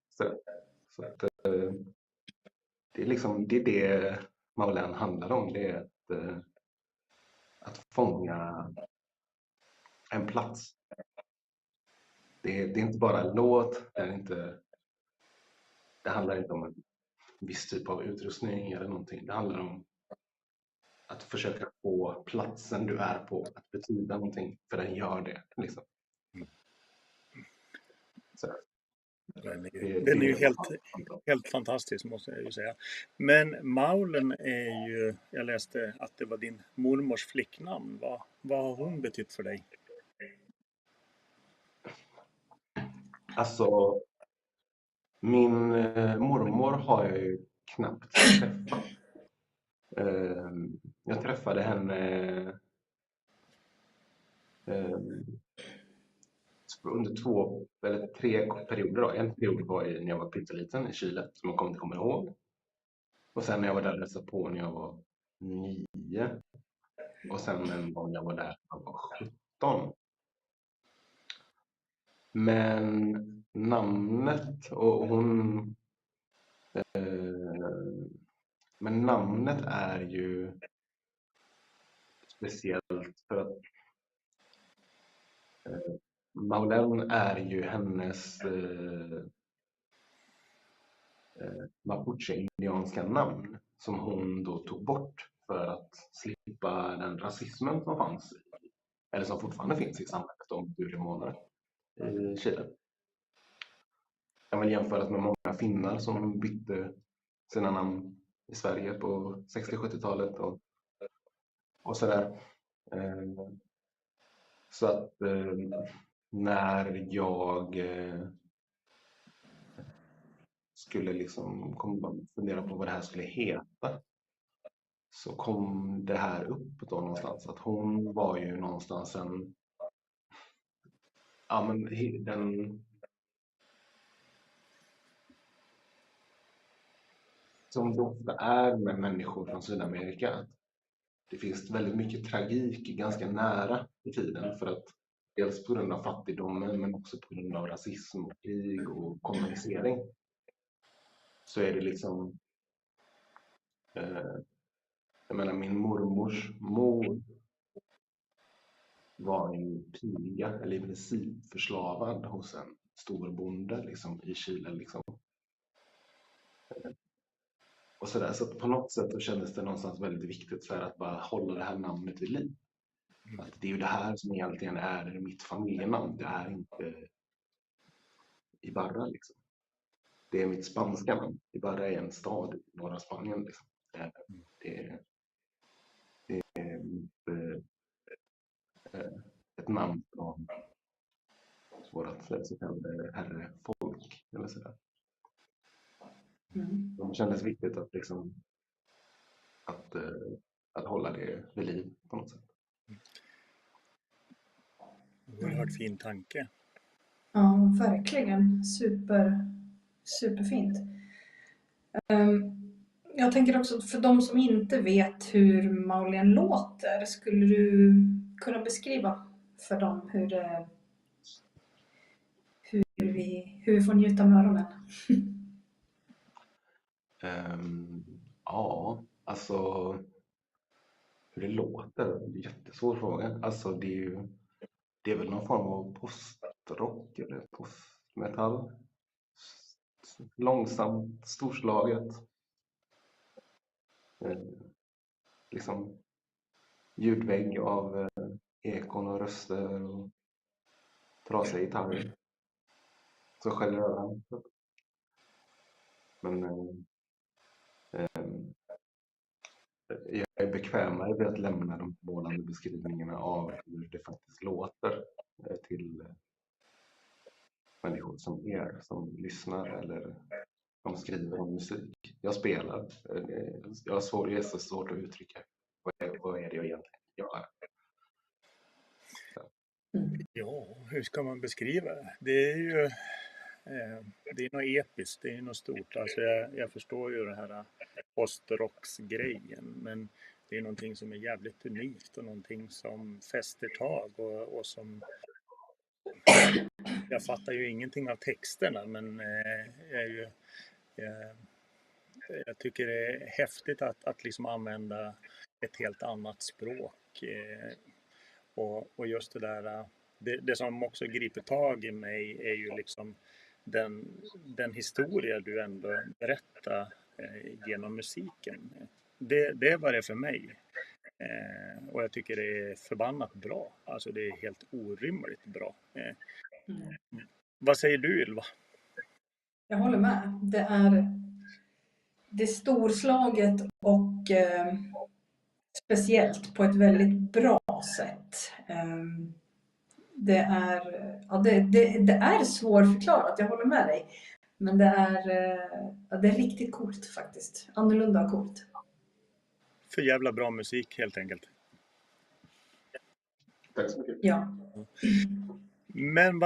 Så att, det är liksom det Maulen handlar om. Det är att fånga en plats. Det är inte bara en låt. Det handlar inte om en viss typ av utrustning eller någonting. Det handlar om att försöka få platsen du är på att betyda någonting. För den gör det. Liksom. Så. Den är ju helt fantastisk, måste jag ju säga. Men Maulen är ju, jag läste att det var din mormors flicknamn. Vad har hon betytt för dig? Alltså, min mormor har jag ju knappt träffat. Jag träffade henne under 2 eller 3 perioder. Då. En period var när jag var pytteliten i Chile, som jag inte kommer ihåg. Och sen när jag var där och hälsade på när jag var 9. Och sen en gång jag var där när jag var 17. Men namnet och hon... Men namnet är ju speciellt för att Maulen är ju hennes mapuche-indianska namn som hon då tog bort för att slippa den rasismen som fanns, eller som fortfarande finns i samhället om urmånare i Chile. Jag vill jämföra med många finnar som bytte sina namn i Sverige på 60-70-talet och sådär. Så att när jag skulle liksom fundera på vad det här skulle heta, så kom det här upp då någonstans att hon var ju någonstans den som det ofta är med människor från Sydamerika. Det finns väldigt mycket tragik ganska nära i tiden, för att dels på grund av fattigdomen men också på grund av rasism och krig och kolonisering. Så är det liksom jag menar, min mormors mor var en piga, eller i princip förslavad hos en storbonde liksom, i Chile. Liksom. Och sådär. Så på något sätt kändes det någonstans väldigt viktigt för att bara hålla det här namnet vid liv. Att det är ju det här som egentligen är mitt familjenamn. Det är inte Ibarra liksom. Det är mitt spanska namn. Ibarra är en stad i norra Spanien. Liksom. Det är ett namn från vårat så kallade herrefolk. Eller sådär. Det kändes viktigt att, liksom, att hålla det vid liv på något sätt. Oerhört fin tanke. Ja, verkligen. Superfint. Jag tänker också, för de som inte vet hur Maulen låter, skulle du kunna beskriva för dem hur vi får njuta med öronen? Ja, alltså hur det låter, det är en jättesvår fråga. Alltså det är väl någon form av postrock eller postmetall. Långsamt, storslaget. Liksom ljudvägg av ekon och röster och trasiga gitarrer. Så skäller över. Men jag är bekvämare vid att lämna de målande beskrivningarna av hur det faktiskt låter till människor som som lyssnar eller som skriver om musik. Jag spelar. Jag är så svårt att uttrycka vad är det jag egentligen gör. Ja, hur ska man beskriva det? Det är ju det är något episkt, det är något stort. Alltså jag förstår ju det här postrocksgrejen, men det är någonting som är jävligt unikt och någonting som fäster tag och som... Jag fattar ju ingenting av texterna, men jag tycker det är häftigt att liksom använda ett helt annat språk. Och just det där, det som också griper tag i mig är ju liksom den historia du ändå berättar genom musiken. Det var det för mig. Och jag tycker det är förbannat bra. Alltså det är helt orimligt bra. Vad säger du, Ylva? Jag håller med. Det är storslaget och speciellt på ett väldigt bra sätt. det är svårförklarat, jag håller med dig. Men det är riktigt coolt faktiskt. Annorlunda och coolt. För jävla bra musik helt enkelt. Tack så mycket. Ja. Men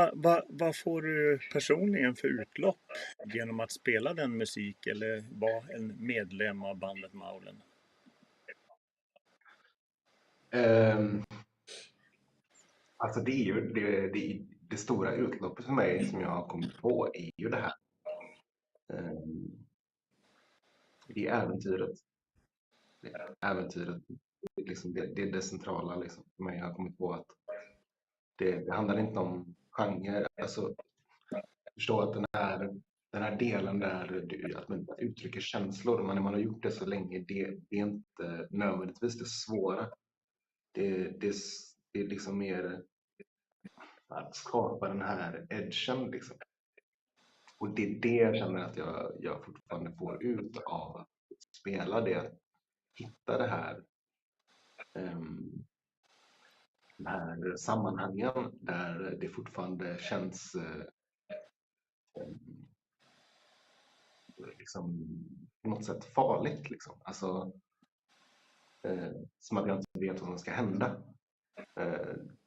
vad får du personligen för utlopp genom att spela den musik eller vara en medlem av bandet Maulen? Alltså det är ju det stora utloppet för mig som jag har kommit på är ju det här. Det är äventyret. Äventyret. Det är det centrala liksom, för mig. Jag har kommit på att det handlar inte om genre. Alltså, förstå att den här delen där att man uttrycker känslor, man har gjort det så länge, det är inte nödvändigtvis det svåra. Det är liksom mer att skapa den här edgen liksom. Och det är det jag känner att jag fortfarande får ut av att spela det, att hitta det här de här sammanhangen där det fortfarande känns liksom på något sätt farligt liksom. Alltså som att jag inte vet vad som ska hända.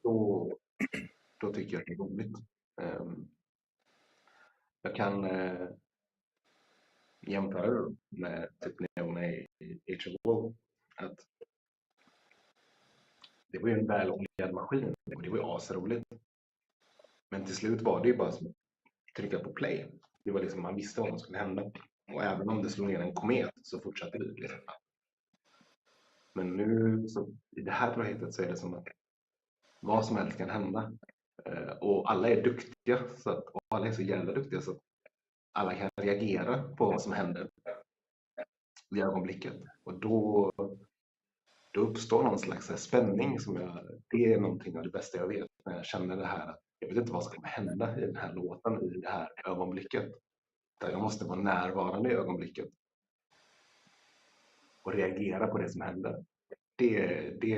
Då tycker jag att det är roligt. Jag kan jämföra med typ när jag var med i H2O, att det var ju en väloljad maskin och det var ju asroligt. Men till slut var det ju bara som att trycka på play. Det var liksom, man visste vad som skulle hända. Och även om det slog ner en komet så fortsatte vi liksom. Men nu så, i det här projektet så är det som att vad som helst kan hända. Och alla är duktiga, och alla är så jävla duktiga så att alla kan reagera på vad som händer i ögonblicket. Och då uppstår någon slags spänning det är någonting av det bästa jag vet, när jag känner det här att jag vet inte vad som kommer hända i den här låten i det här ögonblicket. Där jag måste vara närvarande i ögonblicket och reagera på det som händer. Det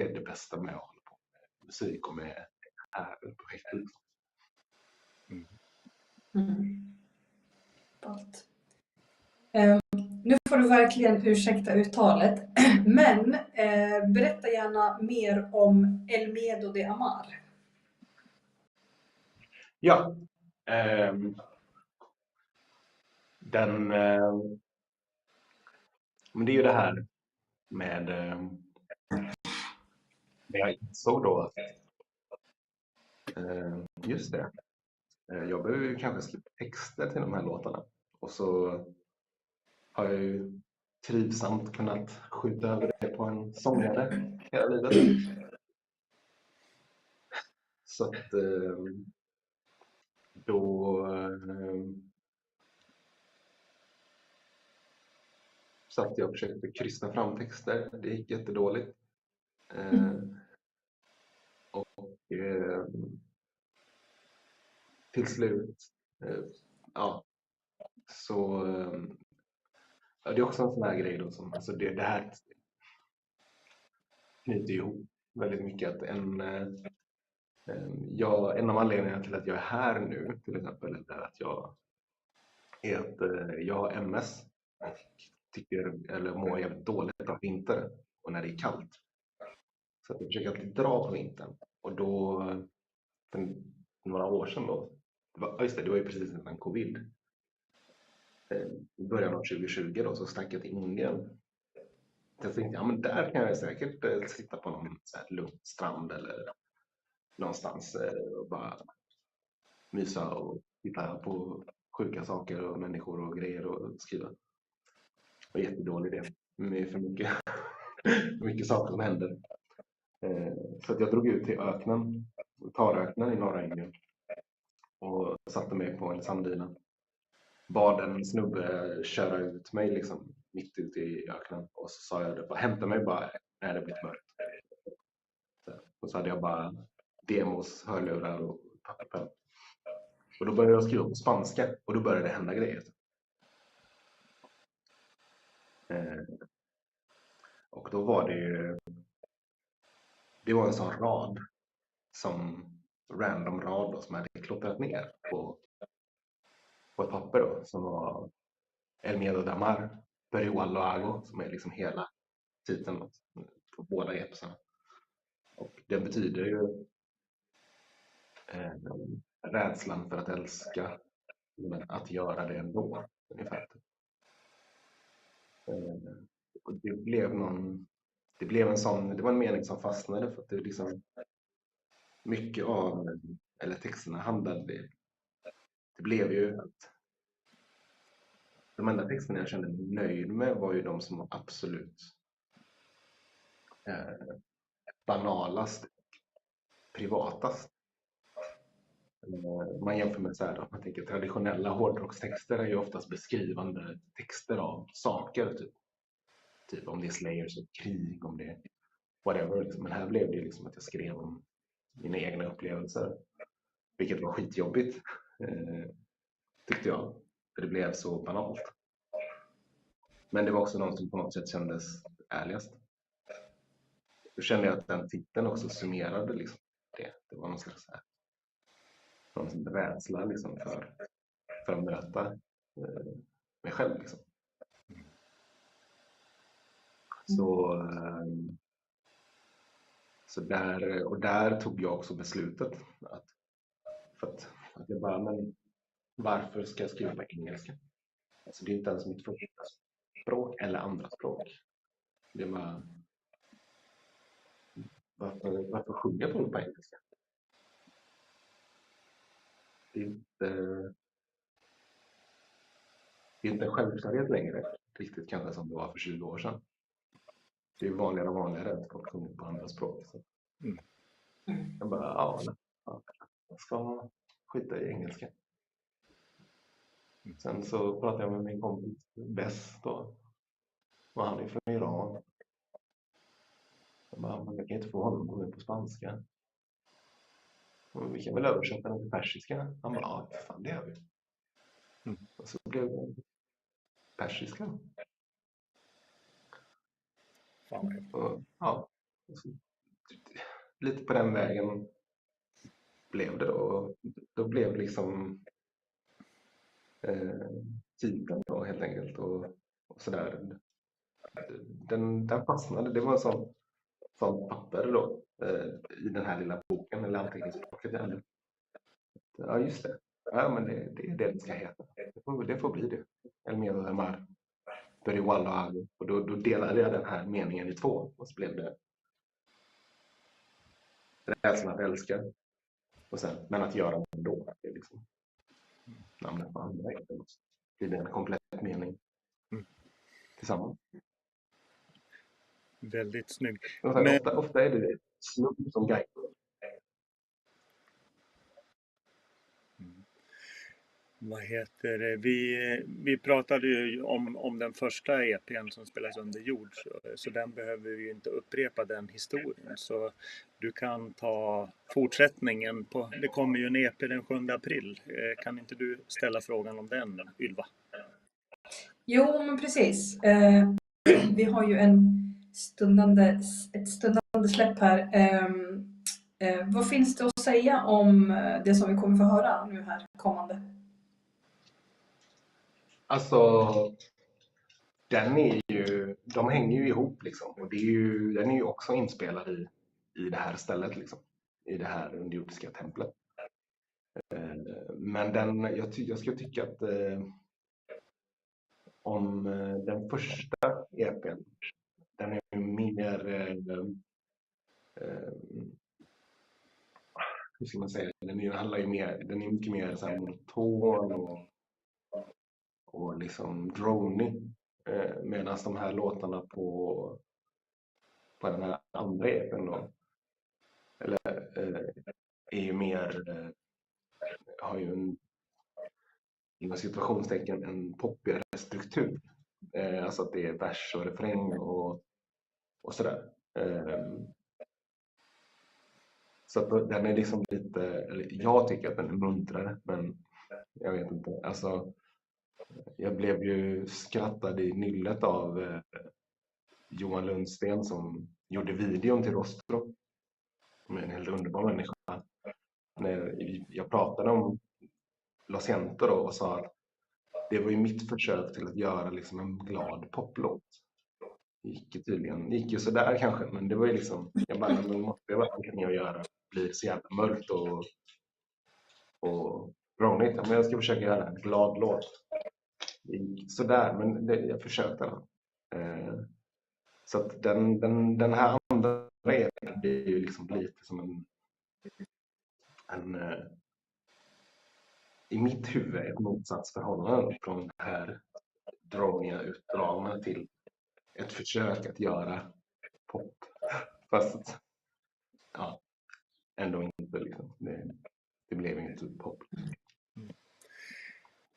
är det bästa med att hålla på med musik och med det här projektet. Ballt. Nu får du verkligen ursäkta uttalet, men berätta gärna mer om El Miedo de Amar. Ja, men det är ju det här med det jag insåg då att just det, jag behöver ju kanske skriva texter till de här låtarna, och så har jag ju trivsamt kunnat skjuta över det på en sångare hela livet. Så att då satt jag och försökte krysta fram texter. Det gick jättedåligt. Och till slut, ja, så ja, det är också en sån här grej då som, alltså det här knyter ihop väldigt mycket, att en av anledningarna till att jag är här nu till exempel är att jag har MS och mår jävligt dåligt av vinter och när det är kallt. Så att jag försöker alltid dra på vintern. Och då, för några år sedan då, det var ju precis innan covid. I början av 2020 då, så stack jag till Indien. Så jag tänkte, ja men där kan jag säkert sitta på någon så här lugn strand eller någonstans och bara mysa och titta på sjuka saker och människor och grejer och skriva. Det var jättedålig idé. Med för mycket saker som händer. Så att jag drog ut till öknen, Taröknen i norra Indien, och satte mig på en sanddyna. Bad en snubbe köra ut mig liksom mitt ute i öknen, och så sa jag det, bara hämta mig bara när det blir mörkt. Och så hade jag bara demos, hörlurar och papper. Och då började jag skriva på spanska och då började det hända grejer. Och då var det var en sån rad som random rad då, som jag hade klottrat ner på ett papper då, som var El Miedo de Amar, Pero lo hago, som är liksom hela titeln då, på båda episarna. Och den betyder ju rädslan för att älska, men att göra det ändå, ungefär. Och det var en mening som fastnade, för att det liksom mycket av, eller texterna handlade, det blev ju att de enda texterna jag kände mig nöjd med var ju de som var absolut banalast, privatast. Man jämför med så här då, man tänker traditionella hårdrockstexter är ju oftast beskrivande texter av saker, typ om det är Slayers och krig, om det är whatever liksom. Men här blev det liksom att jag skrev om mina egna upplevelser, vilket var skitjobbigt, tyckte jag, för det blev så banalt. Men det var också något som på något sätt kändes ärligast. Då kände jag att den titeln också summerade liksom det. Det var någon slags rädsla liksom för att möta mig själv liksom. Så där tog jag också beslutet att jag bara, men varför ska jag skriva på engelska? Alltså det är inte ens mitt första språk eller andra språk. Det var varför sjunger folk på engelska? Det är inte en självklarhet längre, riktigt kanske som det var för 20 år sedan. Det är vanligare och vanligare att folk sjunger på andra språk. Så. Jag bara, jag ska skita i engelska. Sen så pratade jag med min kompis Bess då. Och han är från Iran. Jag bara, men jag kan inte få honom att gå med på spanska. Men vi kan väl översätta den till persiska. Han bara, fan det gör vi. Och så blev det persiska. Och, lite på den vägen blev det då. Då blev liksom titeln då helt enkelt och sådär. Den fastnade. Det var sånt papper då i den här lilla boken eller anteckningsblocket. Ja, just det. Ja, men det är det ska heta. Det får bli det. El Miedo de Amar, Pero lo hago. Och då delade jag den här meningen i 2 och så blev det rädslan att älska. Och sen, men att göra det ändå. Det är liksom namnet på andra. Det blir en komplett mening tillsammans. Väldigt snyggt. Ofta är det snubb som guide. Vad heter det? Vi pratade ju om den första EP:n som spelas under jord, så den behöver vi ju inte upprepa den historien. Så du kan ta fortsättningen på, det kommer ju en EP den 7 april. Kan inte du ställa frågan om den, Ylva? Jo, men precis. Vi har ju ett stundande släpp här. Vad finns det att säga om det som vi kommer få höra nu här kommande? Alltså, de hänger ju ihop liksom. Och den är ju också inspelad i det här stället liksom. I det här underjordiska templet. Men jag skulle tycka att om den första EP:n, den är ju mer hur ska man säga, den är mycket mer så här monoton och liksom drony, medan de här låtarna på den här andra EP:n då är ju mer har ju inom situationstecken en poppigare struktur, alltså att det är vers och refräng och sådär. Så att den är liksom lite, eller jag tycker att den är muntrare, men jag vet inte, alltså jag blev ju skrattad i nyllet av Johan Lundsten som gjorde videon till Rostro, med en helt underbar människa, när pratade om Lo Siento då och sa att det var ju mitt försök till att göra liksom en glad poplåt. Det gick ju sådär kanske, men det var ju liksom, jag bara, men måste jag verkligen göra blir så jävla mörkt och rånigt. Men jag ska försöka göra en glad låt. Det gick sådär, men jag försökte då. Så att den här andra redan blir ju liksom lite som en i mitt huvud ett motsatsförhållande från den här droniga utdragna till ett försök att göra pop. Fast ja, ändå inte liksom. Det blev inte pop.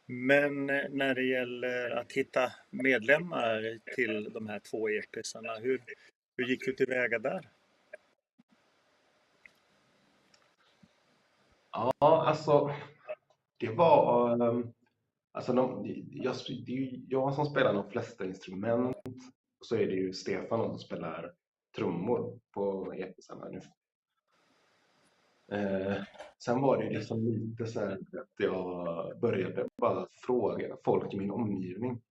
Men när det gäller att hitta medlemmar till de här 2 EPsarna, hur gick du tillväga där? Ja, alltså det var alltså det är ju jag som spelar de flesta instrument och så är det ju Stefan som spelar trummor på EPsarna nu. Sen var det liksom lite så här att jag började bara fråga folk i min omgivning.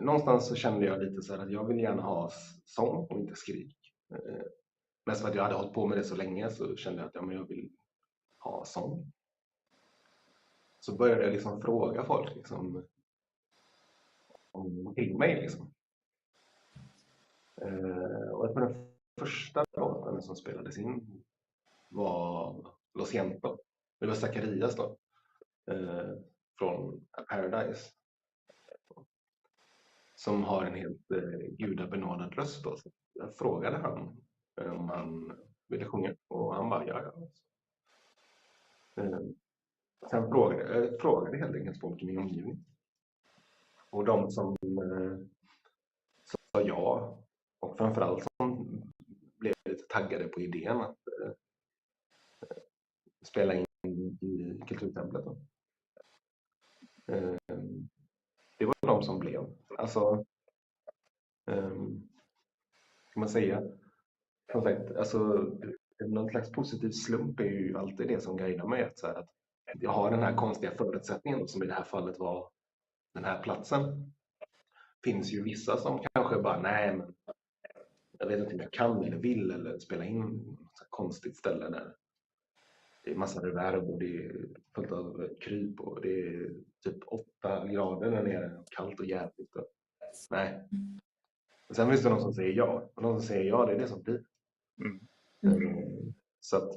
Någonstans så kände jag lite så här att jag vill gärna ha sång och inte skrik. Mest för att jag hade hållit på med det så länge så kände jag att men jag vill ha sång. Så började jag liksom fråga folk liksom, omkring mig. Liksom. Och jag tror den första låten som spelades in var Lo Siento. Det var Zacharias då. Från Paradise. Som har en helt gudabenådad röst då. Så jag frågade han om han ville sjunga och han bara ja. Sen frågade helt enkelt folk i min omgivning. Och de som sa ja och framförallt som blev lite taggade på idén att spela in i Kulturtemplet då. Det var de som blev. Alltså kan man säga som sagt, alltså någon slags positiv slump är ju alltid det som guidar mig att, så här, att jag har den här konstiga förutsättningen som i det här fallet var den här platsen. Finns ju vissa som kanske bara nej men jag vet inte om jag kan eller vill eller spela in ett konstigt ställe där det är massa reverb och det är fullt av kryp och det är typ 8 grader där nere och kallt och jävligt. Och, nej. Och sen finns det någon som säger ja och någon som säger ja, det är det som blir. Så att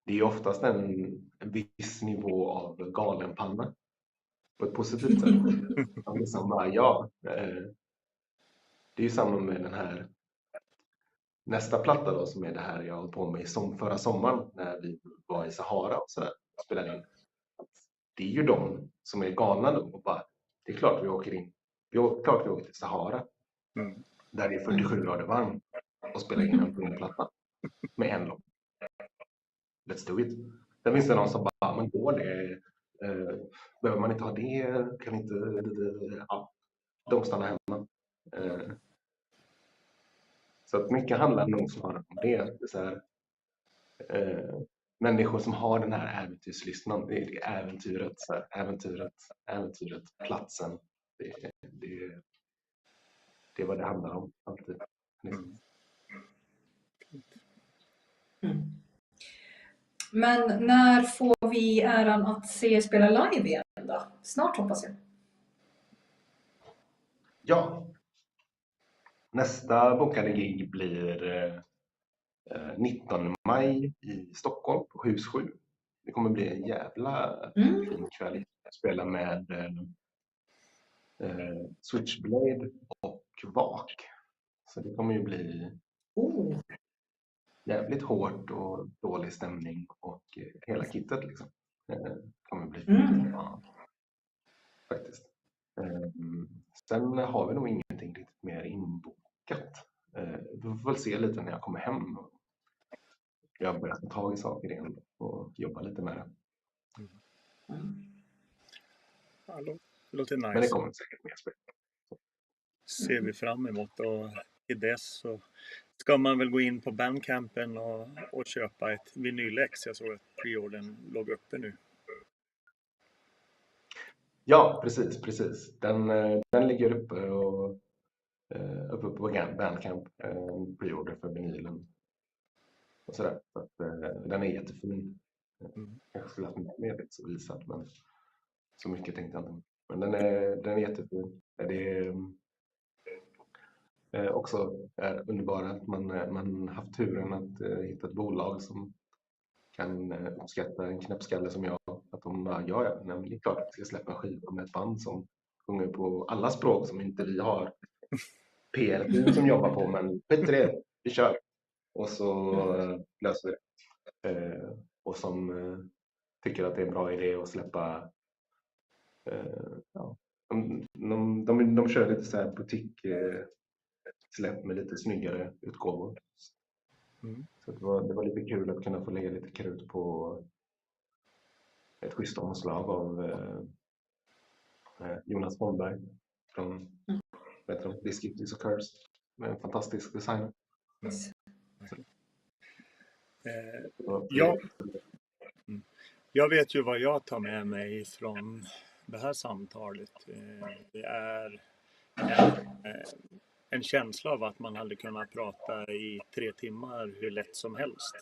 det är oftast en viss nivå av galenpanna på ett positivt sätt. Liksom bara, ja, det är ju samma med den här nästa platta då som är det här jag hållit på med förra sommaren när vi var i Sahara och sådär spelade in. Det är ju de som är galna då och bara, det är klart vi åker in. Klart vi åker till Sahara. Där det är 47 grader varmt och spelar in en tonplatta med en låt. Let's do it. Sen finns det någon som bara, men går det? Behöver man inte ha det? Kan inte... Ja, de stannar hemma. Så att mycket handlar nog snarare om det. Det är så här, människor som har den här äventyrslyssnan. Det är äventyret, så här, äventyret, platsen. Det är vad det handlar om alltid. Men när får vi äran att se er spela live igen då? Snart hoppas jag. Ja. Nästa bokade gig blir 19 maj i Stockholm på Hus 7. Det kommer bli en jävla fin kväll. Spela med Switchblade och Vak. Så det kommer ju bli jävligt hårt och dålig stämning och hela kittet liksom. Kommer bli ja, faktiskt. Sen har vi nog ingenting riktigt mer inbokat. Vi får väl se lite när jag kommer hem. Jag har börjat ta tag i saker igen och jobba lite med det. Låter nice. Men det kommer säkert mer spel. Ser vi fram emot och i dess så ska man väl gå in på Bandcampen och köpa ett vinylex. Jag såg att preordern låg uppe nu. Ja, precis. Den ligger uppe på Bandcamp, preorder för vinylen. Och sådär. Så att, den är jättefin. Jag skulle haft mer så visat, men så mycket tänkte jag inte. Men den är jättefin. Det är också underbara att man haft turen att hitta ett bolag som kan uppskatta en knäppskalle som jag. Att de bara, ja, nej, det är klart att vi ska släppa en skiva med ett band som sjunger på alla språk som inte vi har PR-team som jobbar på, men skit i det, vi kör. Och så löser vi det. Och som tycker att det är en bra idé att släppa. Ja, de kör lite så här butik släpp med lite snyggare utgåvor. Så det var lite kul att kunna få lägga lite krut på ett schysst omslag av Jonas Holmberg från This Gift Is A Curse, med en fantastisk design. Jag vet ju vad jag tar med mig från det här samtalet. Det är en känsla av att man hade kunnat prata i 3 timmar hur lätt som helst.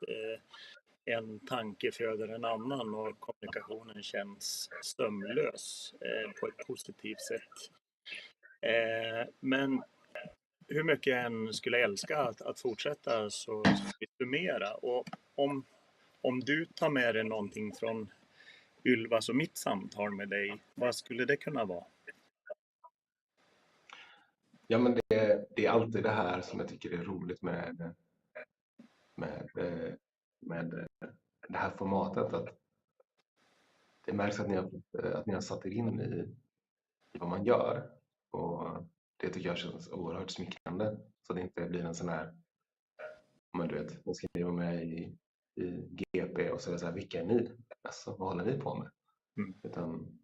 En tanke föder en annan och kommunikationen känns sömlös på ett positivt sätt. Men hur mycket jag än skulle älska att fortsätta så ska vi summera. Och om du tar med dig någonting från Ylvas och mitt samtal med dig, vad skulle det kunna vara? Ja, men det är alltid det här som jag tycker är roligt med det här formatet. Att det märks att ni har satt er in i vad man gör. Och det tycker jag känns oerhört smickrande. Så det inte blir en sån här, men du vet, jag ska vara med i GP och så är det så här, vilka är ni? Alltså, vad håller ni på med? Utan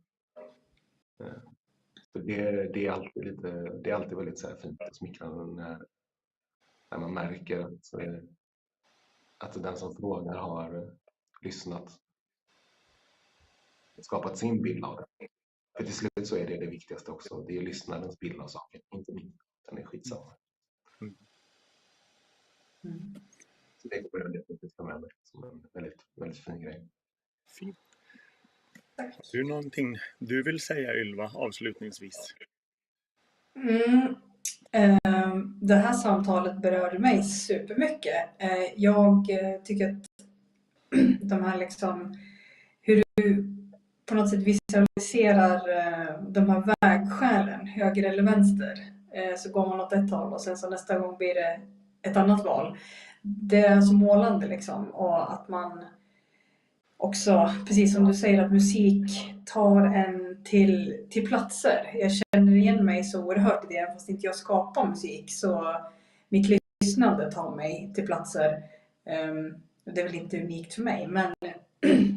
så det är alltid väldigt så här fint och smickrande när man märker att den som frågar har lyssnat och skapat sin bild av det. För till slut så är det viktigaste också. Det är lyssnarens bild av saken, inte min. Den är skitsamma. Så det kommer jag definitivt ta med mig som en väldigt, väldigt fin grej. Fint. Har du någonting du vill säga, Ylva, avslutningsvis? Det här samtalet berörde mig supermycket. Jag tycker att de här liksom, hur du på något sätt visualiserar de här vägskälen, höger eller vänster. Så går man åt ett håll och sen så nästa gång blir det ett annat val. Det är så målande liksom, och att man också, precis som du säger, att musik tar en till platser. Jag känner igen mig så oerhört i det, fast inte jag skapar musik. Så mitt lyssnande tar mig till platser. Det är väl inte unikt för mig, men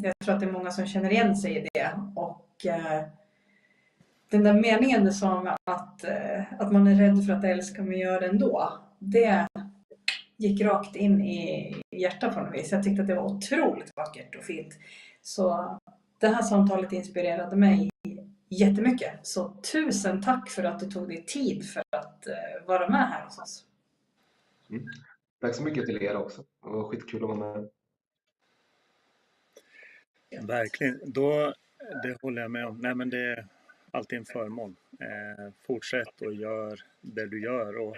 jag tror att det är många som känner igen sig i det. Och den där meningen som att man är rädd för att älska men gör det ändå. Det gick rakt in i hjärtat på något vis. Jag tyckte att det var otroligt vackert och fint. Så det här samtalet inspirerade mig jättemycket. Så tusen tack för att du tog dig tid för att vara med här hos oss. Tack så mycket till er också. Det var skitkul att vara med. Verkligen. Det håller jag med om. Nej, men det är alltid en förmån. Fortsätt och gör det du gör och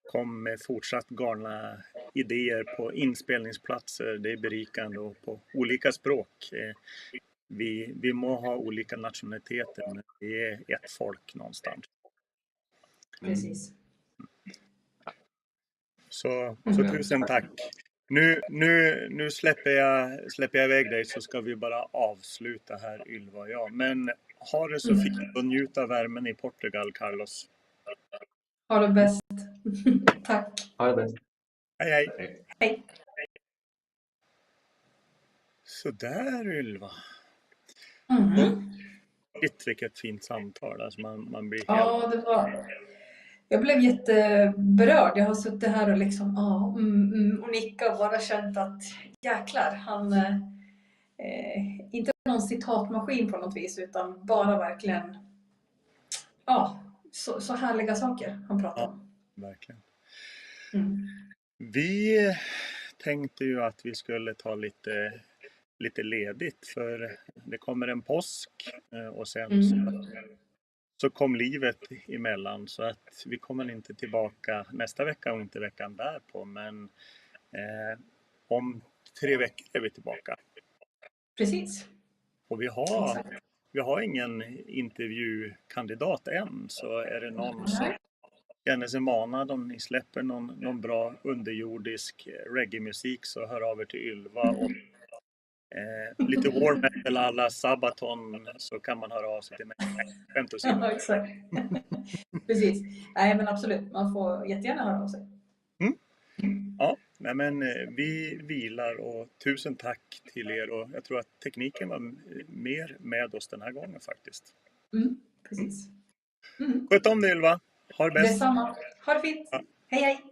kom med fortsatt galna idéer på inspelningsplatser. Det är berikande och på olika språk. Vi må ha olika nationaliteter, men vi är ett folk någonstans. Precis. Så tusen tack. Nu släpper jag iväg dig, så ska vi bara avsluta här, Ylva och jag. Men ha det så fint och njut av värmen i Portugal, Carlos. Ha det bäst. Tack. Ha det bäst. Hej. Hej. Så där, Ylva. Vilket fint samtal. Alltså man blir helt... Ja, Jag blev jätteberörd. Jag har suttit här och liksom och nickat och bara känt att jäklar, han inte någon citatmaskin på något vis, utan bara verkligen så härliga saker han pratar om. Verkligen. Mm. Vi tänkte ju att vi skulle ta lite ledigt, för det kommer en påsk och sen så kom livet emellan, så att vi kommer inte tillbaka nästa vecka och inte veckan därpå, men om 3 veckor är vi tillbaka. Precis. Och vi har ingen intervjukandidat än, så är det någon som känner sig manad, om ni släpper någon bra underjordisk reggae-musik, så hör av er till Ylva. Och lite war metal alla Sabaton, så kan man höra av sig till mig. Skämt åsido. Ja, exakt. Precis. Nej, men absolut. Man får jättegärna höra av sig. Ja, nej, men vi vilar, och tusen tack till er, och jag tror att tekniken var mer med oss den här gången faktiskt. Precis. Sköt om dig, Ylva. Ha det bäst. Detsamma. Ha det fint. Ja. Hej hej.